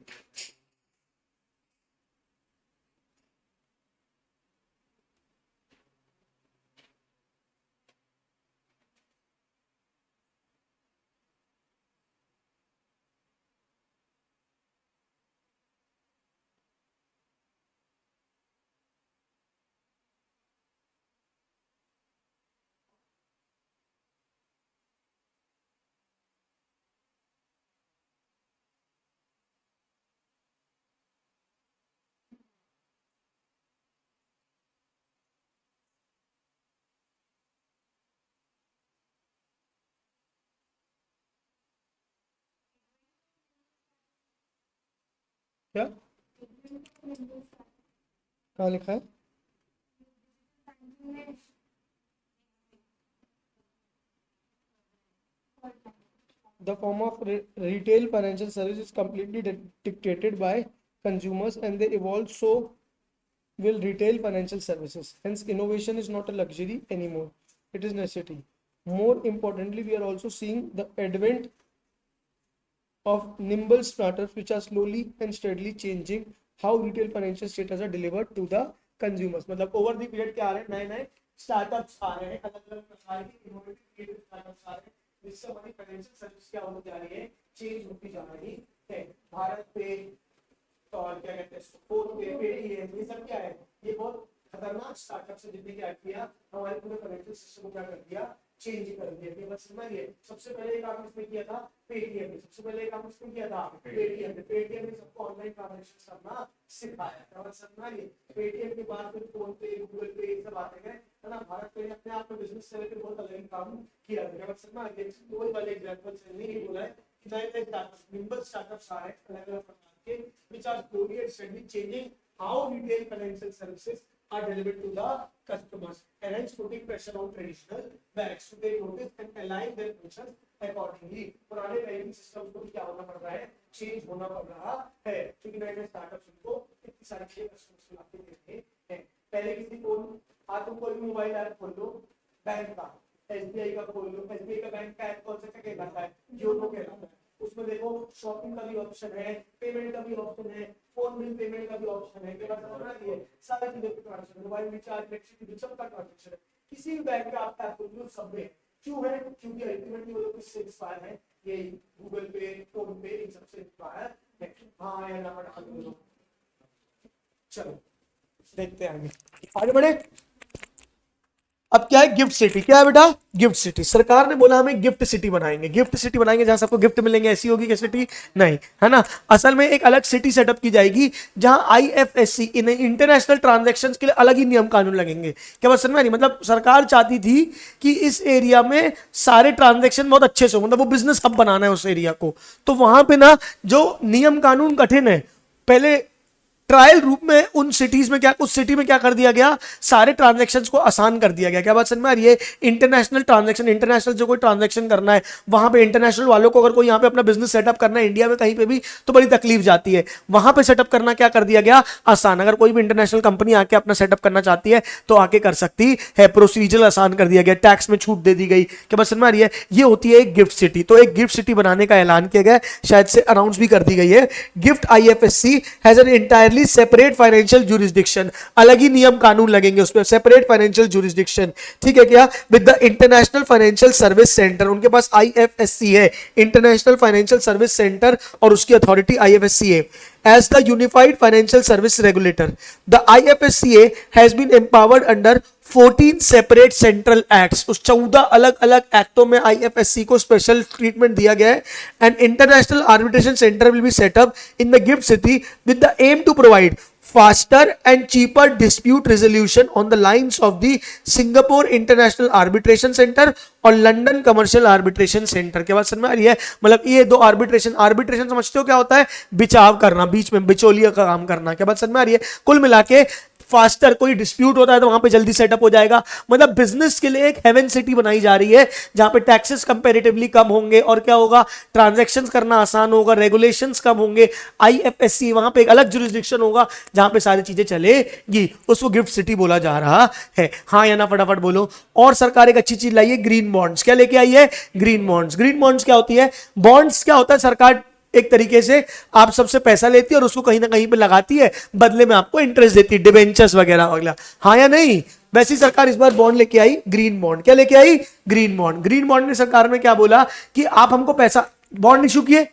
[SPEAKER 1] क्या कहाँ लिखा है? The form of retail financial service is completely dictated by consumers, and they evolve, so will retail financial services. Hence, innovation is not a luxury anymore, it is necessity. More importantly, we are also seeing the advent of nimble startups which are slowly and steadily changing how retail financial status are delivered to the consumers. मतलब over the period क्या आ रहे हैं, नए नए startups आ रहे हैं, अलग अलग प्रकार के इनोवेटिव स्टार्टअप्स आ रहे हैं, जिससे हमारी फाइनेंशियल सर्विस क्या होती जा रही है, चेंज होती जा रही है। भारत पे और क्या कहते हैं, फोन पे, पेटीएम, ये सब क्या है, ये बहुत खतरनाक स्टार्टअप से जिसने क्या किया, हमारे पूरे फाइनेंशियल सिस्टम को क्या कर दिया, चेंज कर दिया। बस समझिए, सबसे पहले काम इसमें किया था पेटीएम ने, सबसे पहले काम इसमें किया था पेटीएम ने सबको ऑनलाइन ट्रांजैक्शन करना सिखाया। बस समझिए, पेटीएम के बाद फिर फोन पे, गूगल पे, ये सब आते गए, है ना। भारत पे अपने आप में बिजनेस से लेकर बहुत अलग काम किया था। बस समझिए, वही वाले एग्जांपल से नहीं बोला है कि नए नए स्टार्टअप्स, निम्बल स्टार्टअप्स आ रहे हैं अलग अलग प्रकार के, which are slowly and steadily changing how retail financial services are delivered to the customers, and hence putting pressure on traditional banks to take notice and align their functions accordingly. पुराने banking system को क्या होना पड़ रहा है, change होना पड़ रहा है, क्योंकि नए नए स्टार्टअप्स को इतनी सारी चीजें कस्टमर्स को लाते देते हैं। पहले किसी को आज तुम कोई मोबाइल ऐप खोल लो बैंक का, एसबीआई का खोल लो, एसबीआई का बैंक का ऐप कौन सा कहलाता है, योनो कहलाता है। उसमें देखो शॉपिंग का भी ऑप्शन है, पेमेंट का भी ऑप्शन है, फोन बिल पेमेंट का भी ऑप्शन है, सारी चीजों के transaction, mobile recharge, electricity bill, सबका ट्रांजेक्शन है। किसी भी बैंक का आप ऐप खोल लो, सब में क्यों है, क्योंकि अल्टीमेटली वो लोग किससे इंस्पायर है, ये गूगल पे, फोन पे, इन सबसे इंस्पायर है। हाँ यार, नंबर चलो देखते हैं आगे बढ़े। अब क्या है, गिफ्ट सिटी। क्या है बेटा, गिफ्ट सिटी। सरकार ने बोला हमें गिफ्ट सिटी बनाएंगे, गिफ्ट सिटी बनाएंगे जहां सबको गिफ्ट मिलेंगे। ऐसी होगी क्या सिटी? नहीं, है ना। असल में एक अलग सिटी सेटअप की जाएगी जहां आईएफएससी, इंटरनेशनल ट्रांजैक्शंस के लिए अलग ही नियम कानून लगेंगे। क्या बात समझ में नहीं? मतलब सरकार चाहती थी कि इस एरिया में सारे ट्रांजैक्शन बहुत अच्छे से हो, मतलब वो बिजनेस हब बनाना है उस एरिया को। तो वहां पे ना जो नियम कानून कठिन है, पहले ट्रायल रूप में उन सिटीज में क्या, उस सिटी में क्या कर दिया गया, सारे ट्रांजैक्शंस को आसान कर दिया गया। क्या बात समझ में आ रही है? इंटरनेशनल ट्रांजैक्शन, इंटरनेशनल जो कोई ट्रांजैक्शन करना है वहां पे, इंटरनेशनल वालों को अगर कोई यहां पे अपना बिजनेस सेटअप करना है इंडिया में कहीं पे भी, तो बड़ी तकलीफ जाती है। वहां पे सेटअप करना क्या कर दिया गया, आसान। अगर कोई भी इंटरनेशनल कंपनी आके अपना सेटअप करना चाहती है तो आके कर सकती है, प्रोसीजर आसान कर दिया गया, टैक्स में छूट दे दी गई। क्या बात समझ में आ रही है? ये होती है एक गिफ्ट सिटी। तो एक गिफ्ट सिटी बनाने का ऐलान किया गया, शायद से अनाउंस भी कर दी गई है। Gift IFSC has an entirely separate financial jurisdiction, अलग ही नियम कानून लगेंगे उसमें, सेपरेट फाइनेंशियल ज्यूरिसडिक्शन, ठीक है क्या, with the international financial service centre. उनके पास आईएफएससी है, इंटरनेशनल फाइनेंशियल सर्विस सेंटर, और उसकी अथॉरिटी आईएफएससी है। As the Unified Financial Service Regulator, the IFSCA has been empowered under 14 separate central acts. उस 14 अलग अलग एक्टों में IFSC को स्पेशल ट्रीटमेंट दिया गया है। An international arbitration center will be set up in the gift city with the aim to provide faster and cheaper dispute resolution on the lines of the Singapore International Arbitration Center और London commercial arbitration centre. के बाद समझ में आ रही है? मतलब ये दो आर्बिट्रेशन समझते हो क्या होता है? बिचाव करना, बीच में बिचौलिया का काम करना। के बाद समझ में आ रही है? कुल मिला के फास्टर, कोई डिस्प्यूट होता है तो वहां पे जल्दी सेटअप हो जाएगा। मतलब बिजनेस के लिए एक हेवन सिटी बनाई जा रही है जहां पे टैक्सेस कंपैरेटिवली कम होंगे और क्या होगा, ट्रांजैक्शंस करना आसान होगा, रेगुलेशंस कम होंगे, आईएफएससी वहां पे एक अलग जुरिस्डिक्शन होगा जहां पे सारी चीजें चलेगी, उसको गिफ्ट सिटी बोला जा रहा है। हाँ या ना फटाफट बोलो। और सरकार एक अच्छी चीज लाई है, ग्रीन बॉन्ड्स। क्या लेके आई है? Green bonds. ग्रीन बॉन्ड्स क्या होती है? बॉन्ड्स क्या होता है, सरकार एक तरीके से आप सबसे पैसा लेती है और उसको कहीं ना कहीं पे लगाती है, बदले में आपको इंटरेस्ट देती है, डिबेंचर्स वगैरह वगैरह। हाँ या नहीं? वैसी सरकार इस बार बॉन्ड लेके आई, ग्रीन बॉन्ड। क्या लेके आई? Green bond. ग्रीन बॉन्ड ने सरकार ने क्या बोला कि आप हमको पैसा, बॉन्ड इशू किए,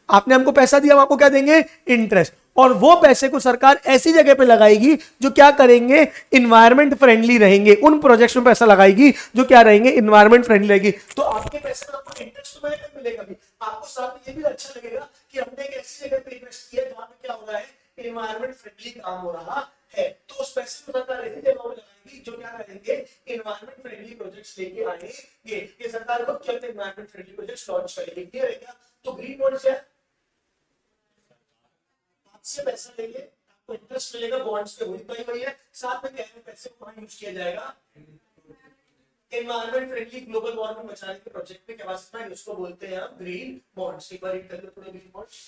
[SPEAKER 1] आपने हमको पैसा दिया, हम आपको क्या देंगे? इंटरेस्ट। और वो पैसे को सरकार ऐसी जगह पे लगाएगी जो क्या करेंगे, इन्वायरमेंट फ्रेंडली रहेंगे, उन प्रोजेक्ट्स में पैसा लगाएगी जो क्या रहेंगे, इन्वायरमेंट फ्रेंडली रहेगी। तो आपके पैसे में आपको इंटरेस्ट तो मिलेगा भी, आपको साथ में ये भी अच्छा लगेगा कि हमने एक ऐसी जगह पे इन्वेस्ट किया जहां पे क्या हो रहा है, इन्वायरमेंट फ्रेंडली काम हो रहा है। तो उस पैसे को सरकार ऐसी जगहों में लगाएगी जो क्या करेंगे, इन्वायरमेंट फ्रेंडली प्रोजेक्ट्स लेके आएंगे। ये सरकार को क्या इन्वायरमेंट फ्रेंडली प्रोजेक्ट्स लॉन्च करेगी। क्लियर है क्या? तो ग्रीन बॉन्ड क्या, से पैसा लेके आपको इंटरेस्ट मिलेगा, बॉन्ड्स पे वही है, साथ में क्या है, पैसे को यूज किया जाएगा एनवायरमेंट फ्रेंडली ग्लोबल वार्मिंग बचाने के प्रोजेक्ट में। क्या वास्ता है, उसको बोलते हैं हम ग्रीन बॉन्ड्स। एक बार रीड कर लो पूरा ग्रीन बॉन्ड्स।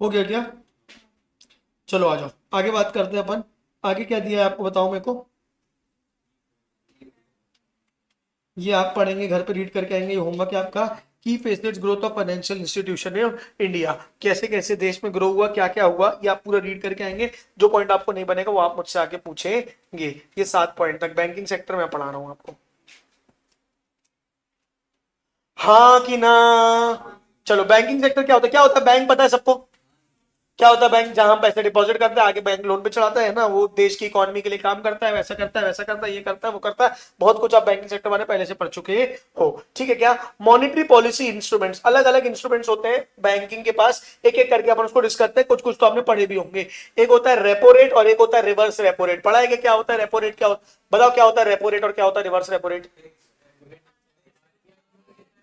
[SPEAKER 1] हो गया क्या? चलो आ जाओ, आगे बात करते हैं अपन। आगे क्या दिया है आपको, बताओ मेरे को। ये आप पढ़ेंगे, घर पे रीड करके आएंगे, ये होमवर्क है आपका। की faces growth of financial institution in India, कैसे कैसे देश में ग्रो हुआ, क्या क्या हुआ, ये आप पूरा रीड करके आएंगे। जो पॉइंट आपको नहीं बनेगा वो आप मुझसे आके पूछेंगे। ये 7 पॉइंट तक बैंकिंग सेक्टर में पढ़ा रहा हूं आपको। हाँ कि ना? चलो, बैंकिंग सेक्टर क्या होता है? क्या होता है बैंक, पता है सबको? क्या होता है बैंक? जहां हम पैसे डिपॉजिट करते हैं, आगे बैंक लोन पे चढ़ाता है ना, वो देश की इकोनॉमी के लिए काम करता है, वैसा करता है, वैसा करता है, ये करता है, वो करता है। बहुत कुछ आप बैंकिंग सेक्टर वाले पहले से पढ़ चुके हो, ठीक है क्या? मॉनेटरी पॉलिसी इंस्ट्रूमेंट्स, अलग अलग इंस्ट्रूमेंट्स होते हैं बैंकिंग के पास, एक एक करके अपन उसको डिस्कस करते हैं। कुछ कुछ तो आपने पढ़े भी होंगे। एक होता है रेपो रेट और एक होता है रिवर्स रेपो रेट। पढ़ा है कि क्या होता है रेपो रेट? क्या होता, बताओ क्या होता है रेपो रेट और क्या होता है reverse repo rate?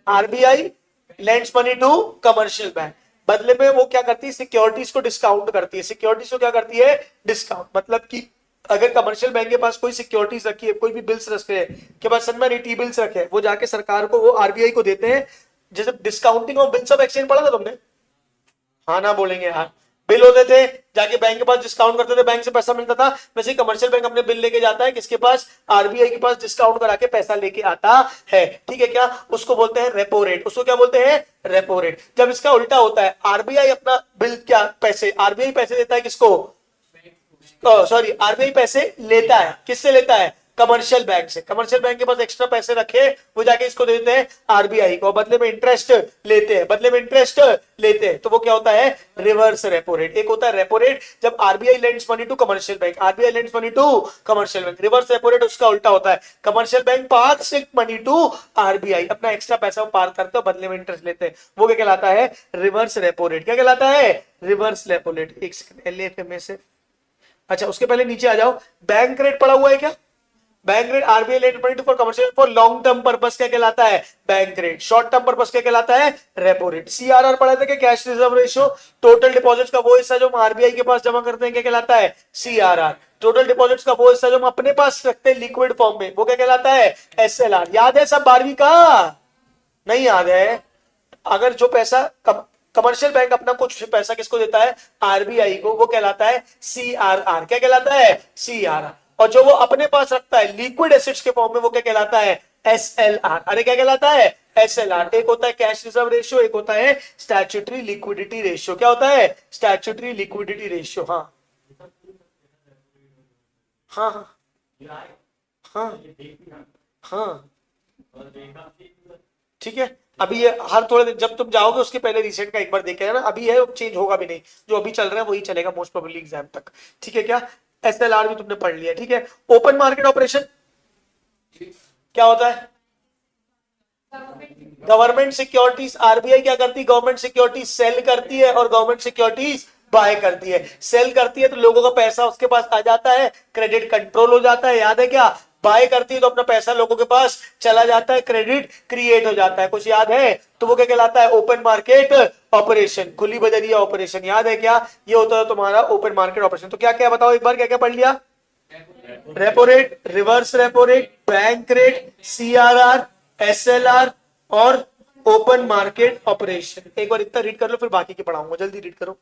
[SPEAKER 1] RBI lends money to commercial bank, बदले में वो क्या करती है, सिक्योरिटीज को डिस्काउंट करती है। सिक्योरिटीज को क्या करती है? डिस्काउंट। मतलब कि अगर कमर्शियल बैंक के पास कोई सिक्योरिटीज रखी है, कोई भी बिल्स रखे हैं, के पास सनमैन टी बिल्स रखे हैं, वो जाके सरकार को, वो आरबीआई को देते हैं। जैसे discounting of bills of exchange पढ़ा था तुमने? हाँ ना बोलेंगे यार। बिल होते थे, जाके बैंक के पास डिस्काउंट करते थे, बैंक से पैसा मिलता था। वैसे कमर्शियल बैंक अपने बिल लेके जाता है किसके पास? आरबीआई के पास, डिस्काउंट करा के पैसा लेके आता है, ठीक है क्या? उसको बोलते हैं रेपो रेट। उसको क्या बोलते हैं? Repo rate. जब इसका उल्टा होता है, आरबीआई अपना बिल, क्या पैसे, आरबीआई पैसे देता है किसको? सॉरी, आरबीआई पैसे लेता है, किससे लेता है? कमर्शियल बैंक से। कमर्शियल बैंक के पास एक्स्ट्रा पैसे रखे, वो जाके इसको देते हैं आरबीआई को, बदले में इंटरेस्ट लेते हैं, बदले में इंटरेस्ट लेते हैं। तो वो क्या होता है, रिवर्स रेपो रेट। एक होता है रेपो रेट जब RBI lends money to commercial bank, RBI lends money to commercial bank. Reverse repo rate उसका उल्टा होता है, commercial bank pass money to RBI, अपना एक्स्ट्रा पैसा वो पार करते हो, बदले में इंटरेस्ट लेते हैं। वो क्या कहलाता है, रिवर्स रेपो रेट। क्या कहलाता है, रिवर्स रेपो रेट। एक सेकंड, एलएफएमएस। अच्छा उसके पहले नीचे आ जाओ, बैंक रेट पड़ा हुआ है क्या, bank rate RBI lend money to for commercial for long term purpose क्या कहलाता है, bank rate. Short term purpose क्या कहलाता है, रेपो रेट। सीआरआर पढ़ा था कि cash reserve ratio, total deposits का वो हिस्सा जो हम आरबीआई के पास जमा करते हैं क्या कहलाता है, सीआरआर। टोटल डिपॉजिट्स का वो हिस्सा जो हम अपने पास रखते हैं लिक्विड फॉर्म में, वो क्या कहलाता है, एसएलआर। याद है सब 12वीं का, नहीं याद है? अगर जो पैसा कमर्शियल बैंक अपना कुछ पैसा किसको देता है, आरबीआई को, वो कहलाता है सीआरआर। क्या कहलाता है, सीआरआर। और जो वो अपने पास रखता है लिक्विड एसेट्स के फॉर्म में, वो क्या कहलाता है, एसएलआर। अरे क्या कहलाता है, एसएलआर। एक होता है कैश रिजर्व रेशियो, एक होता है स्टैट्यूटरी लिक्विडिटी रेशियो। क्या होता है, स्टैट्यूटरी लिक्विडिटी रेशियो। हाँ हाँ हाँ हाँ हाँ, ठीक है। अभी ये हर थोड़े दिन जब तुम जाओगे उसके पहले रिसेंट का एक बार देखे ना, अभी है चेंज होगा भी नहीं, जो अभी चल रहा है वही चलेगा मोस्ट प्रोबेबली एग्जाम तक। ठीक है क्या, एसएलआर भी तुमने पढ़ लिया। ठीक है, ओपन मार्केट ऑपरेशन क्या होता है, गवर्नमेंट सिक्योरिटीज। आरबीआई क्या करती है, गवर्नमेंट सिक्योरिटीज सेल करती है और गवर्नमेंट सिक्योरिटीज बाय करती है। सेल करती है तो लोगों का पैसा उसके पास आ जाता है, क्रेडिट कंट्रोल हो जाता है, याद है क्या? बाय करती है तो अपना पैसा लोगों के पास चला जाता है, क्रेडिट क्रिएट हो जाता है। कुछ याद है? तो वो क्या कहलाता है, ओपन मार्केट ऑपरेशन, खुली बजरिया ऑपरेशन। याद है क्या? ये होता है तुम्हारा ओपन मार्केट ऑपरेशन। तो क्या क्या बताओ एक बार, क्या क्या पढ़ लिया? Repo rate, reverse repo rate, bank rate, CRR, SLR और ओपन मार्केट ऑपरेशन। एक बार इतना रीड कर लो, फिर बाकी की पढ़ाऊंगा, जल्दी रीड करो।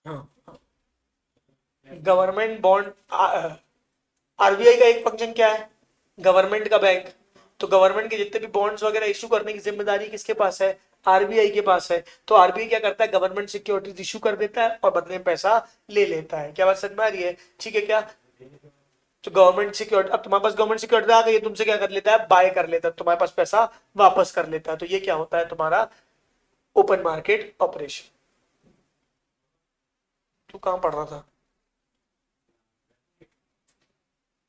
[SPEAKER 1] हाँ, गवर्नमेंट बॉन्ड, आरबीआई का एक फंक्शन क्या है, गवर्नमेंट का बैंक। तो गवर्नमेंट के जितने भी बॉन्ड्स वगैरह इशू करने की जिम्मेदारी किसके पास है, आरबीआई के पास है। तो आरबीआई क्या करता है, गवर्नमेंट सिक्योरिटीज इशू कर देता है और बदले में पैसा ले लेता है। क्या बात समझ में आ रही है? ठीक है क्या? तो गवर्नमेंट सिक्योरिटी, अब तुम्हारे पास गवर्नमेंट सिक्योरिटी आ गई, तुमसे क्या कर लेता है, बाय कर लेता है, तुम्हारे पास पैसा वापस कर लेता है। तो ये क्या होता है तुम्हारा ओपन मार्केट ऑपरेशन। तू कहां पढ़ रहा था?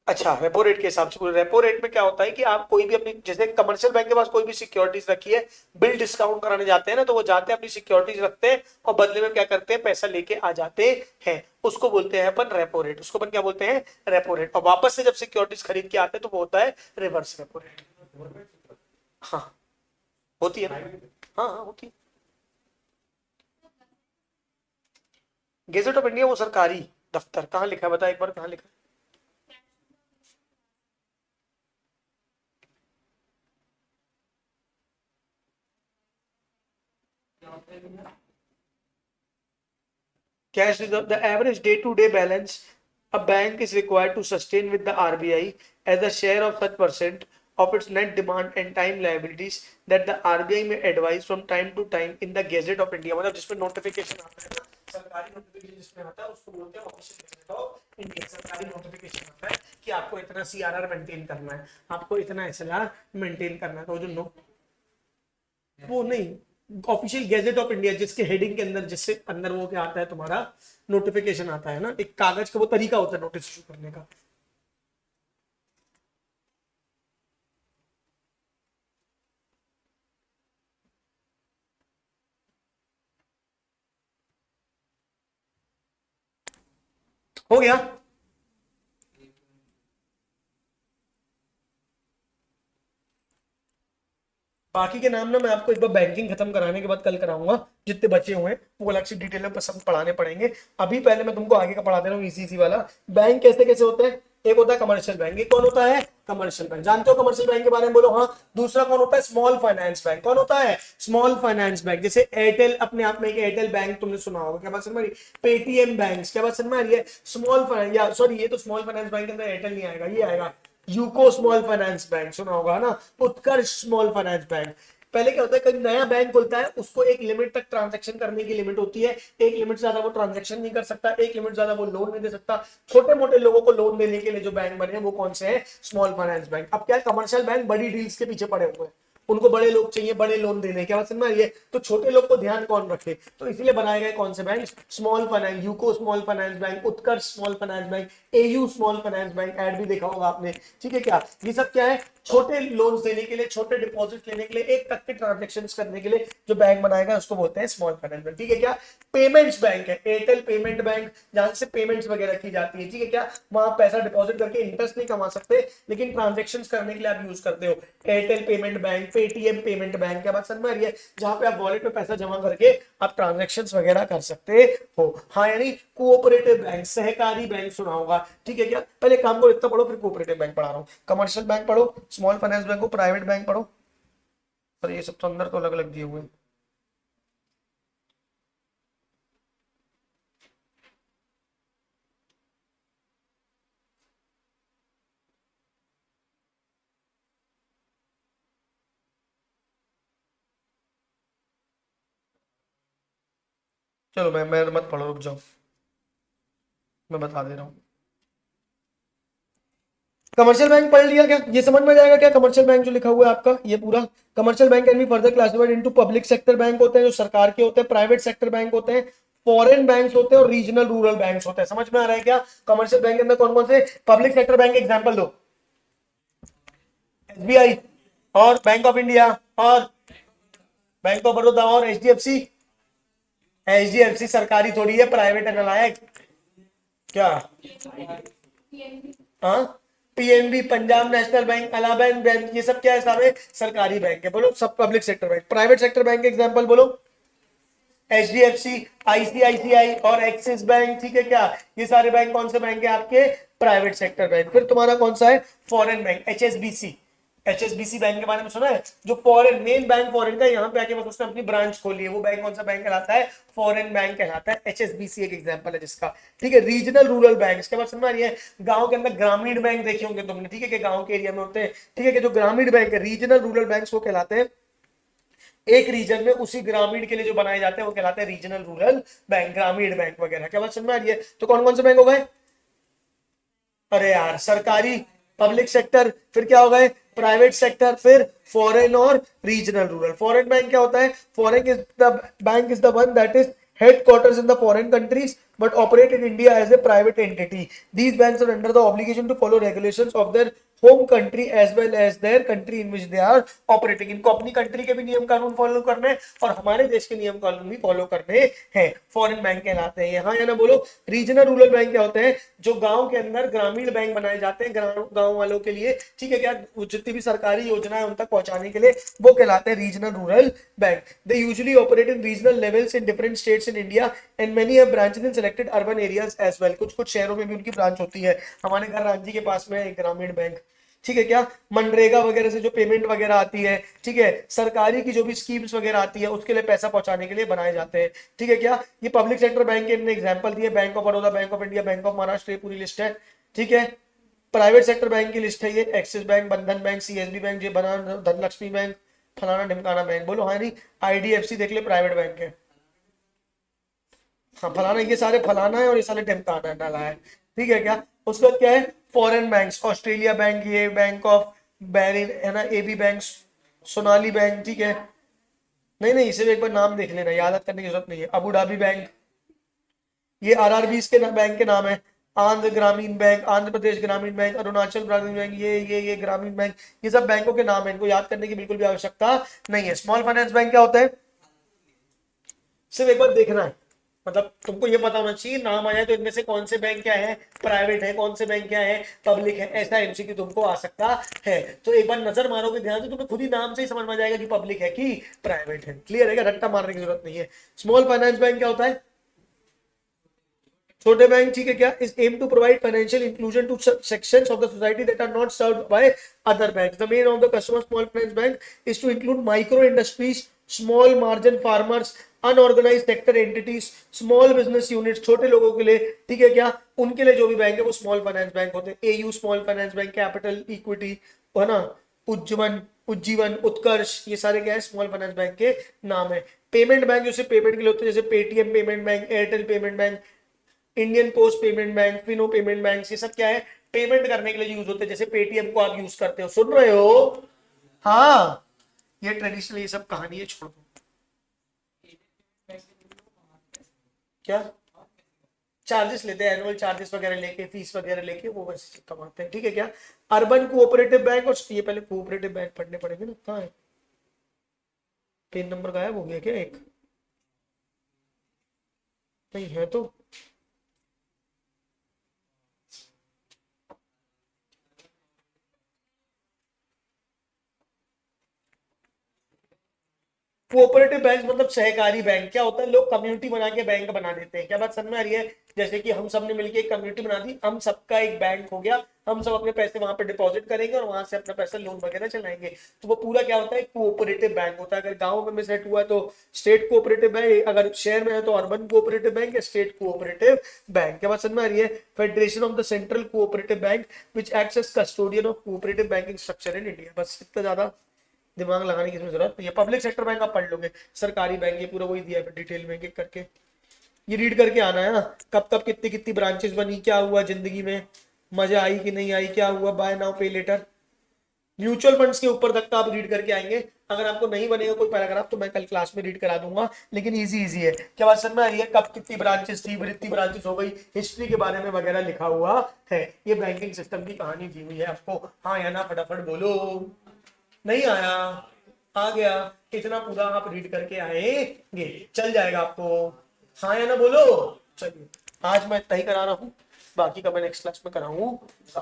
[SPEAKER 1] अच्छा, रेपो रेट के हिसाब से। रेपो रेट में क्या होता है कि आप कोई भी अपनी, जैसे कमर्शियल बैंक के पास कोई भी सिक्योरिटीज रखी है, बिल डिस्काउंट कराने जाते हैं ना, तो वो जाते हैं अपनी सिक्योरिटीज रखते हैं और बदले में क्या करते हैं, पैसा लेके आ जाते हैं। उसको बोलते हैं अपन रेपो रेट। उसको अपन क्या बोलते हैं, रेपो रेट। और वापस से जब सिक्योरिटीज खरीद के आते हैं तो वो होता है रिवर्स रेपो रेट। हाँ होती है ना, हाँ हाँ होती है। गेजेट ऑफ इंडिया वो सरकारी दफ्तर, कहाँ लिखा है बता एक बार, कहाँ लिखा है? Cash reserve, the average day-to-day balance a bank is required to sustain with the RBI as a share of such percent of its net demand and time liabilities that the RBI may advise from time to time in the Gazette of India। मतलब जिसमें notification आता है ना, सरकारी notification जिसमें आता है उसको बोलते हैं ऑफिशियल गैजेट ऑफ इंडिया। सरकारी नोटिफिकेशन आता है कि आपको इतना सीआरआर मेंटेन करना है, आपको इतना एसएलआर मेंटेन करना है। तो जो नो, वो नहीं, ऑफिशियल गैजेट ऑफ इंडिया, जिसके हेडिंग के अंदर, जिससे अंदर वो क्या आता है तुम्हारा, नोटिफिकेशन आता है ना, एक कागज का वो तरीका होता है नोटिस इशू करने का। हो गया? बाकी के नाम ना मैं आपको एक बार बैंकिंग खत्म कराने के बाद कल कराऊंगा, जितने बचे हुए हैं वो अलग से डिटेल में सब पढ़ाने पड़ेंगे। अभी पहले मैं तुमको आगे का पढ़ा दे रहा हूँ इसी इसी वाला। बैंक कैसे कैसे होते हैं, एक होता है कमर्शियल बैंक, एक कौन होता है कमर्शियल बैंक, जानते हो कमर्शियल बैंक के बारे में बोलो हाँ। दूसरा कौन होता है स्मॉल फाइनेंस बैंक, कौन होता है स्मॉल फाइनेंस बैंक, जैसे एयरटेल अपने आप में एक एयरटेल बैंक तुमने सुना होगा, क्या बात समझ में आ रही है? पेटीएम बैंक, क्या बात समझ में आ रही है? स्मॉल फाइनेंस, या सॉरी ये तो स्मॉल फाइनेंस बैंक के अंदर एयरटेल नहीं आएगा, ये आएगा यूको स्मॉल फाइनेंस बैंक, सुना होगा ना, उत्कर्ष स्मॉल फाइनेंस बैंक। पहले क्या होता है, कोई नया बैंक खुलता है उसको एक लिमिट तक ट्रांजैक्शन करने की लिमिट होती है, एक लिमिट से ज्यादा वो ट्रांजैक्शन नहीं कर सकता, एक लिमिट ज्यादा वो लोन नहीं दे सकता। छोटे मोटे लोगों को लोन देने के लिए जो बैंक बने हैं वो कौन से हैं, स्मॉल फाइनेंस बैंक। अब क्या है, कमर्शियल बैंक बड़ी डील्स के पीछे पड़े हुए हैं, उनको बड़े लोग चाहिए, बड़े लोन देने, क्या बात समझ में आ रही है? तो छोटे लोग को ध्यान कौन रखे, तो इसलिए बनाए गए कौन से bank, small finance, UCO small finance bank, Utkarsh small finance bank, AU small finance bank, ad भी देखा होगा आपने, ठीक है क्या? ये सब क्या है, छोटे लोन्स देने के लिए, छोटे डिपॉजिट लेने के लिए, एक तक के ट्रांजेक्शन करने के लिए जो बैंक बनाएगा उसको बोलते हैं स्मॉल फाइनेंस बैंक, ठीक है क्या? पेमेंट्स बैंक है एयरटेल पेमेंट बैंक, जहां से पेमेंट्स वगैरह की जाती है, ठीक है क्या? वहां पैसा डिपॉजिट करके इंटरेस्ट नहीं कमा सकते, लेकिन ट्रांजेक्शन करने के लिए आप यूज करते हो Airtel payment bank, Paytm payment bank, क्या बात समझ में आ रही है? जहां पे आप वॉलेट में पैसा जमा करके आप ट्रांजेक्शन वगैरह कर सकते हो, हाँ। यानी कोऑपरेटिव बैंक, सहकारी बैंक सुना होगा, ठीक है क्या? पहले काम को इतना पढ़ो फिर कोऑपरेटिव बैंक पढ़ा रहा हूँ, कमर्शियल बैंक पढ़ो, स्मॉल फाइनेंस बैंक को, प्राइवेट बैंक पढ़ो, और ये सब तो अंदर तो अलग अलग दिए हुए हैं। चलो मैं मत पढ़ो, रुक जाओ, मैं बता दे रहा हूँ। कमर्शियल बैंक पढ़ लिया क्या, ये समझ में जाएगा क्या? कमर्शियल बैंक जो लिखा हुआ है आपका ये पूरा, commercial bank can be further classified into public sector bank होते हैं जो सरकार के होते हैं, प्राइवेट सेक्टर बैंक होते हैं, फॉरेन बैंक्स होते हैं, और रीजनल रूरल बैंक्स होते हैं। समझ में आ रहा है क्या? कमर्शियल बैंक के अंदर कौन कौन से, पब्लिक सेक्टर बैंक एग्जांपल दो, एसबीआई और बैंक ऑफ इंडिया और बैंक ऑफ बड़ौदा और एचडीएफसी। एचडीएफसी सरकारी थोड़ी है, प्राइवेट है नालायक, क्या? हाँ, PNB, Punjab national bank, Allahabad bank, ये सब क्या है, सारे सरकारी बैंक है, बोलो सब public sector bank. Private sector bank example बोलो, एचडीएफसी, आईसीआईसीआई और एक्सिस बैंक, ठीक है क्या? ये सारे बैंक कौन से बैंक है आपके, प्राइवेट सेक्टर बैंक। फिर तुम्हारा कौन सा है, foreign bank, HSBC. HSBC bank के बारे में सुना है, जो फॉरेन, मेन बैंक फॉरेन का, यहाँ पे आके बस उसने अपनी ब्रांच खोली है, वो बैंक कौन सा बैंक कहलाता है, फॉरेन बैंक कहलाता है। एचएसबीसी एक एग्जांपल है जिसका, ठीक है। रीजनल रूरल बैंक, इसके बाद समझ में आ रही है, गांव के अंदर ग्रामीण बैंक देखे होंगे तुमने, ठीक है, कि गांव के एरिया में होते हैं, ठीक है, कि जो ग्रामीण बैंक है, रीजनल रूरल बैंक वो कहलाते हैं। एक रीजन में उसी ग्रामीण के लिए जो बनाए जाते हैं वो कहलाते हैं रीजनल रूरल बैंक, ग्रामीण बैंक वगैरह, क्या बात समझ में आ रही है? तो कौन कौन से बैंक हो गए, अरे यार, सरकारी, पब्लिक सेक्टर, फिर क्या हो गए, प्राइवेट सेक्टर, फिर फॉरेन और रीजनल रूरल। फॉरेन बैंक क्या होता है, foreign is the bank is the one that is headquarters in the foreign countries but operate in India as a private entity. These banks are under the obligation to follow regulations of their home country as well as their country in which they are operating. इनको अपनी country के भी नियम कानून follow करने हैं और हमारे देश के नियम कानून भी फॉलो करने हैं, फॉरेन बैंक कहलाते हैं। यहाँ या ना बोलो। रीजनल रूरल बैंक क्या होते हैं, जो गांव के अंदर ग्रामीण बैंक बनाए जाते हैं गांव वालों के लिए, ठीक है क्या? जितनी भी सरकारी योजना है उन तक पहुंचाने के लिए, वो कहलाते हैं regional rural bank. They usually operate in regional levels in different states in India and many have branches in selected urban areas as well. कुछ कुछ शहरों में भी उनकी ब्रांच होती है। हमारे घर रांची के पास में एक ग्रामीण बैंक, ठीक है क्या? मनरेगा वगैरह से जो पेमेंट वगैरह आती है, ठीक है, सरकारी की जो भी स्कीम्स वगैरह आती है उसके लिए पैसा पहुंचाने के लिए बनाए जाते हैं, ठीक है क्या? ये पब्लिक सेक्टर बैंक के एग्जांपल दिए, bank of Baroda, bank of India, bank of Maharashtra, ये पूरी लिस्ट है, ठीक है। प्राइवेट सेक्टर बैंक की लिस्ट है ये, एक्सिस बैंक, बंधन बैंक, सीएसबी बैंक, जे बना, धनलक्ष्मी बैंक, फलाना ढिमकाना बैंक, बोलो हाँ नहीं। आईडीएफसी देख ले, प्राइवेट बैंक है, हाँ फलाना, ये सारे फलाना है और ये सारे ढिमकाना डाला है, ठीक है क्या? उसके बाद क्या है, फॉरेन बैंक्स, ऑस्ट्रेलिया बैंक, ये बैंक ऑफ बैरिन है ना, एबी बैंक, सोनाली बैंक, ठीक है। नहीं नहीं, इसे एक बार नाम देख लेना, याद करने की जरूरत नहीं है। अबू धाबी बैंक, ये आरआरबी के बैंक के नाम है। आंध्र ग्रामीण बैंक, आंध्र प्रदेश ग्रामीण बैंक, अरुणाचल ग्रामीण बैंक, ये ग्रामीण बैंक, ये सब बैंकों के नाम है, इनको याद करने की बिल्कुल भी आवश्यकता नहीं है। स्मॉल फाइनेंस बैंक क्या होता है, सिर्फ एक बार देखना है, मतलब तुमको ये पता होना चाहिए, नाम आ जाए तो इनमें से कौन से बैंक क्या है, प्राइवेट है, कौन से बैंक क्या है, पब्लिक है, ऐसा एमसीक्यू तुमको आ सकता है। तो एक बार नजर मारोगे ध्यान से, तुम्हें खुद ही नाम से ही समझ में आ जाएगा कि पब्लिक है कि प्राइवेट है। क्लियर है क्या? रट्टा मारने की जरूरत नहीं है। स्मॉल फाइनेंस बैंक क्या होता है? छोटे बैंक, ठीक है क्या? Is aim to provide financial inclusion to sections of the society that are not served by other banks. The main of the customer small finance bank is to include micro industries, small margin farmers, unorganised sector entities, small business units, छोटे लोगों के लिए, ठीक है क्या? उनके लिए जो भी बैंक है वो स्मॉल फाइनेंस बैंक होते हैं। AU small finance bank, capital, equity, है ना, उज्जीवन, उज्जीवन, उत्कर्ष, ये सारे क्या है? स्मॉल फाइनेंस बैंक के नाम है। पेमेंट बैंक जैसे पेमेंट के लिए होते हैं, जैसे Paytm payment bank, Airtel payment bank, Indian post payment bank, Fino payment bank, ये सब क्या है? पेमेंट करने के लिए यूज होते हैं। जैसे पेटीएम को आप यूज करते हो, सुन रहे हो? हाँ, ये ट्रेडिशनल ये सब कहानी है, छोड़ दो। क्या चार्जेस लेते हैं? एनुअल चार्जेस वगैरह लेके, फीस वगैरह लेके वो वैसे कमाते हैं, ठीक है क्या? अर्बन कोऑपरेटिव बैंक, और ये पहले कोऑपरेटिव बैंक पढ़ने पड़ेंगे ना। कहाँ है? पिन नंबर गायब हो गया क्या? एक नहीं है तो। कोऑपरेटिव बैंक मतलब सहकारी बैंक। क्या होता है? लोग कम्युनिटी बना के बैंक बना देते हैं। क्या बात समझ में आ रही है? जैसे कि हम सब ने मिलकर एक कम्युनिटी बना दी, हम सबका एक बैंक हो गया, हम सब अपने पैसे वहां पे डिपॉजिट करेंगे और वहां से अपना पैसा लोन वगैरह चलाएंगे। तो वो पूरा क्या होता है? कोऑपरेटिव बैंक होता है। अगर गांव में सेट हुआ है तो स्टेट कोऑपरेटिव बैंक, अगर शहर में है तो अर्बन कोऑपरेटिव बैंक या स्टेट कोऑपरेटिव बैंक। क्या बात समझ में आ रही है? Federation of the central cooperative bank which acts as custodian of cooperative banking structure in India. बस इतना ज्यादा दिमाग लगाने की इसमें जरूरत नहीं है। पब्लिक सेक्टर बैंक आप पढ़ लोगे, सरकारी बैंक, ये पूरा वही दिया है डिटेल में एक करके। ये रीड करके आना है ना, कब कब कितनी कितनी ब्रांचेस बनी, क्या हुआ जिंदगी में, मजा आई कि नहीं आई, क्या हुआ, बाय नाउ पे लेटर। म्यूचुअल फंड्स के ऊपर तक का आप रीड करके आएंगे। अगर आपको नहीं बनेगा कोई पैराग्राफ तो मैं कल क्लास में रीड करा दूंगा, लेकिन इजी इजी है। क्या बात समझ में आ रही है? कब कितनी ब्रांचेस थी, कितनी ब्रांचेस हो गई, हिस्ट्री के बारे में वगैरह लिखा हुआ है। ये बैंकिंग सिस्टम की कहानी दी हुई है आपको। हाँ या ना फटाफट बोलो। नहीं आया? आ गया? इतना पूरा आप रीड करके आएंगे, चल जाएगा आपको। हाँ या ना बोलो। चलिए, आज मैं इतना ही करा रहा हूँ, बाकी का मैं नेक्स्ट क्लास में कराऊंगा।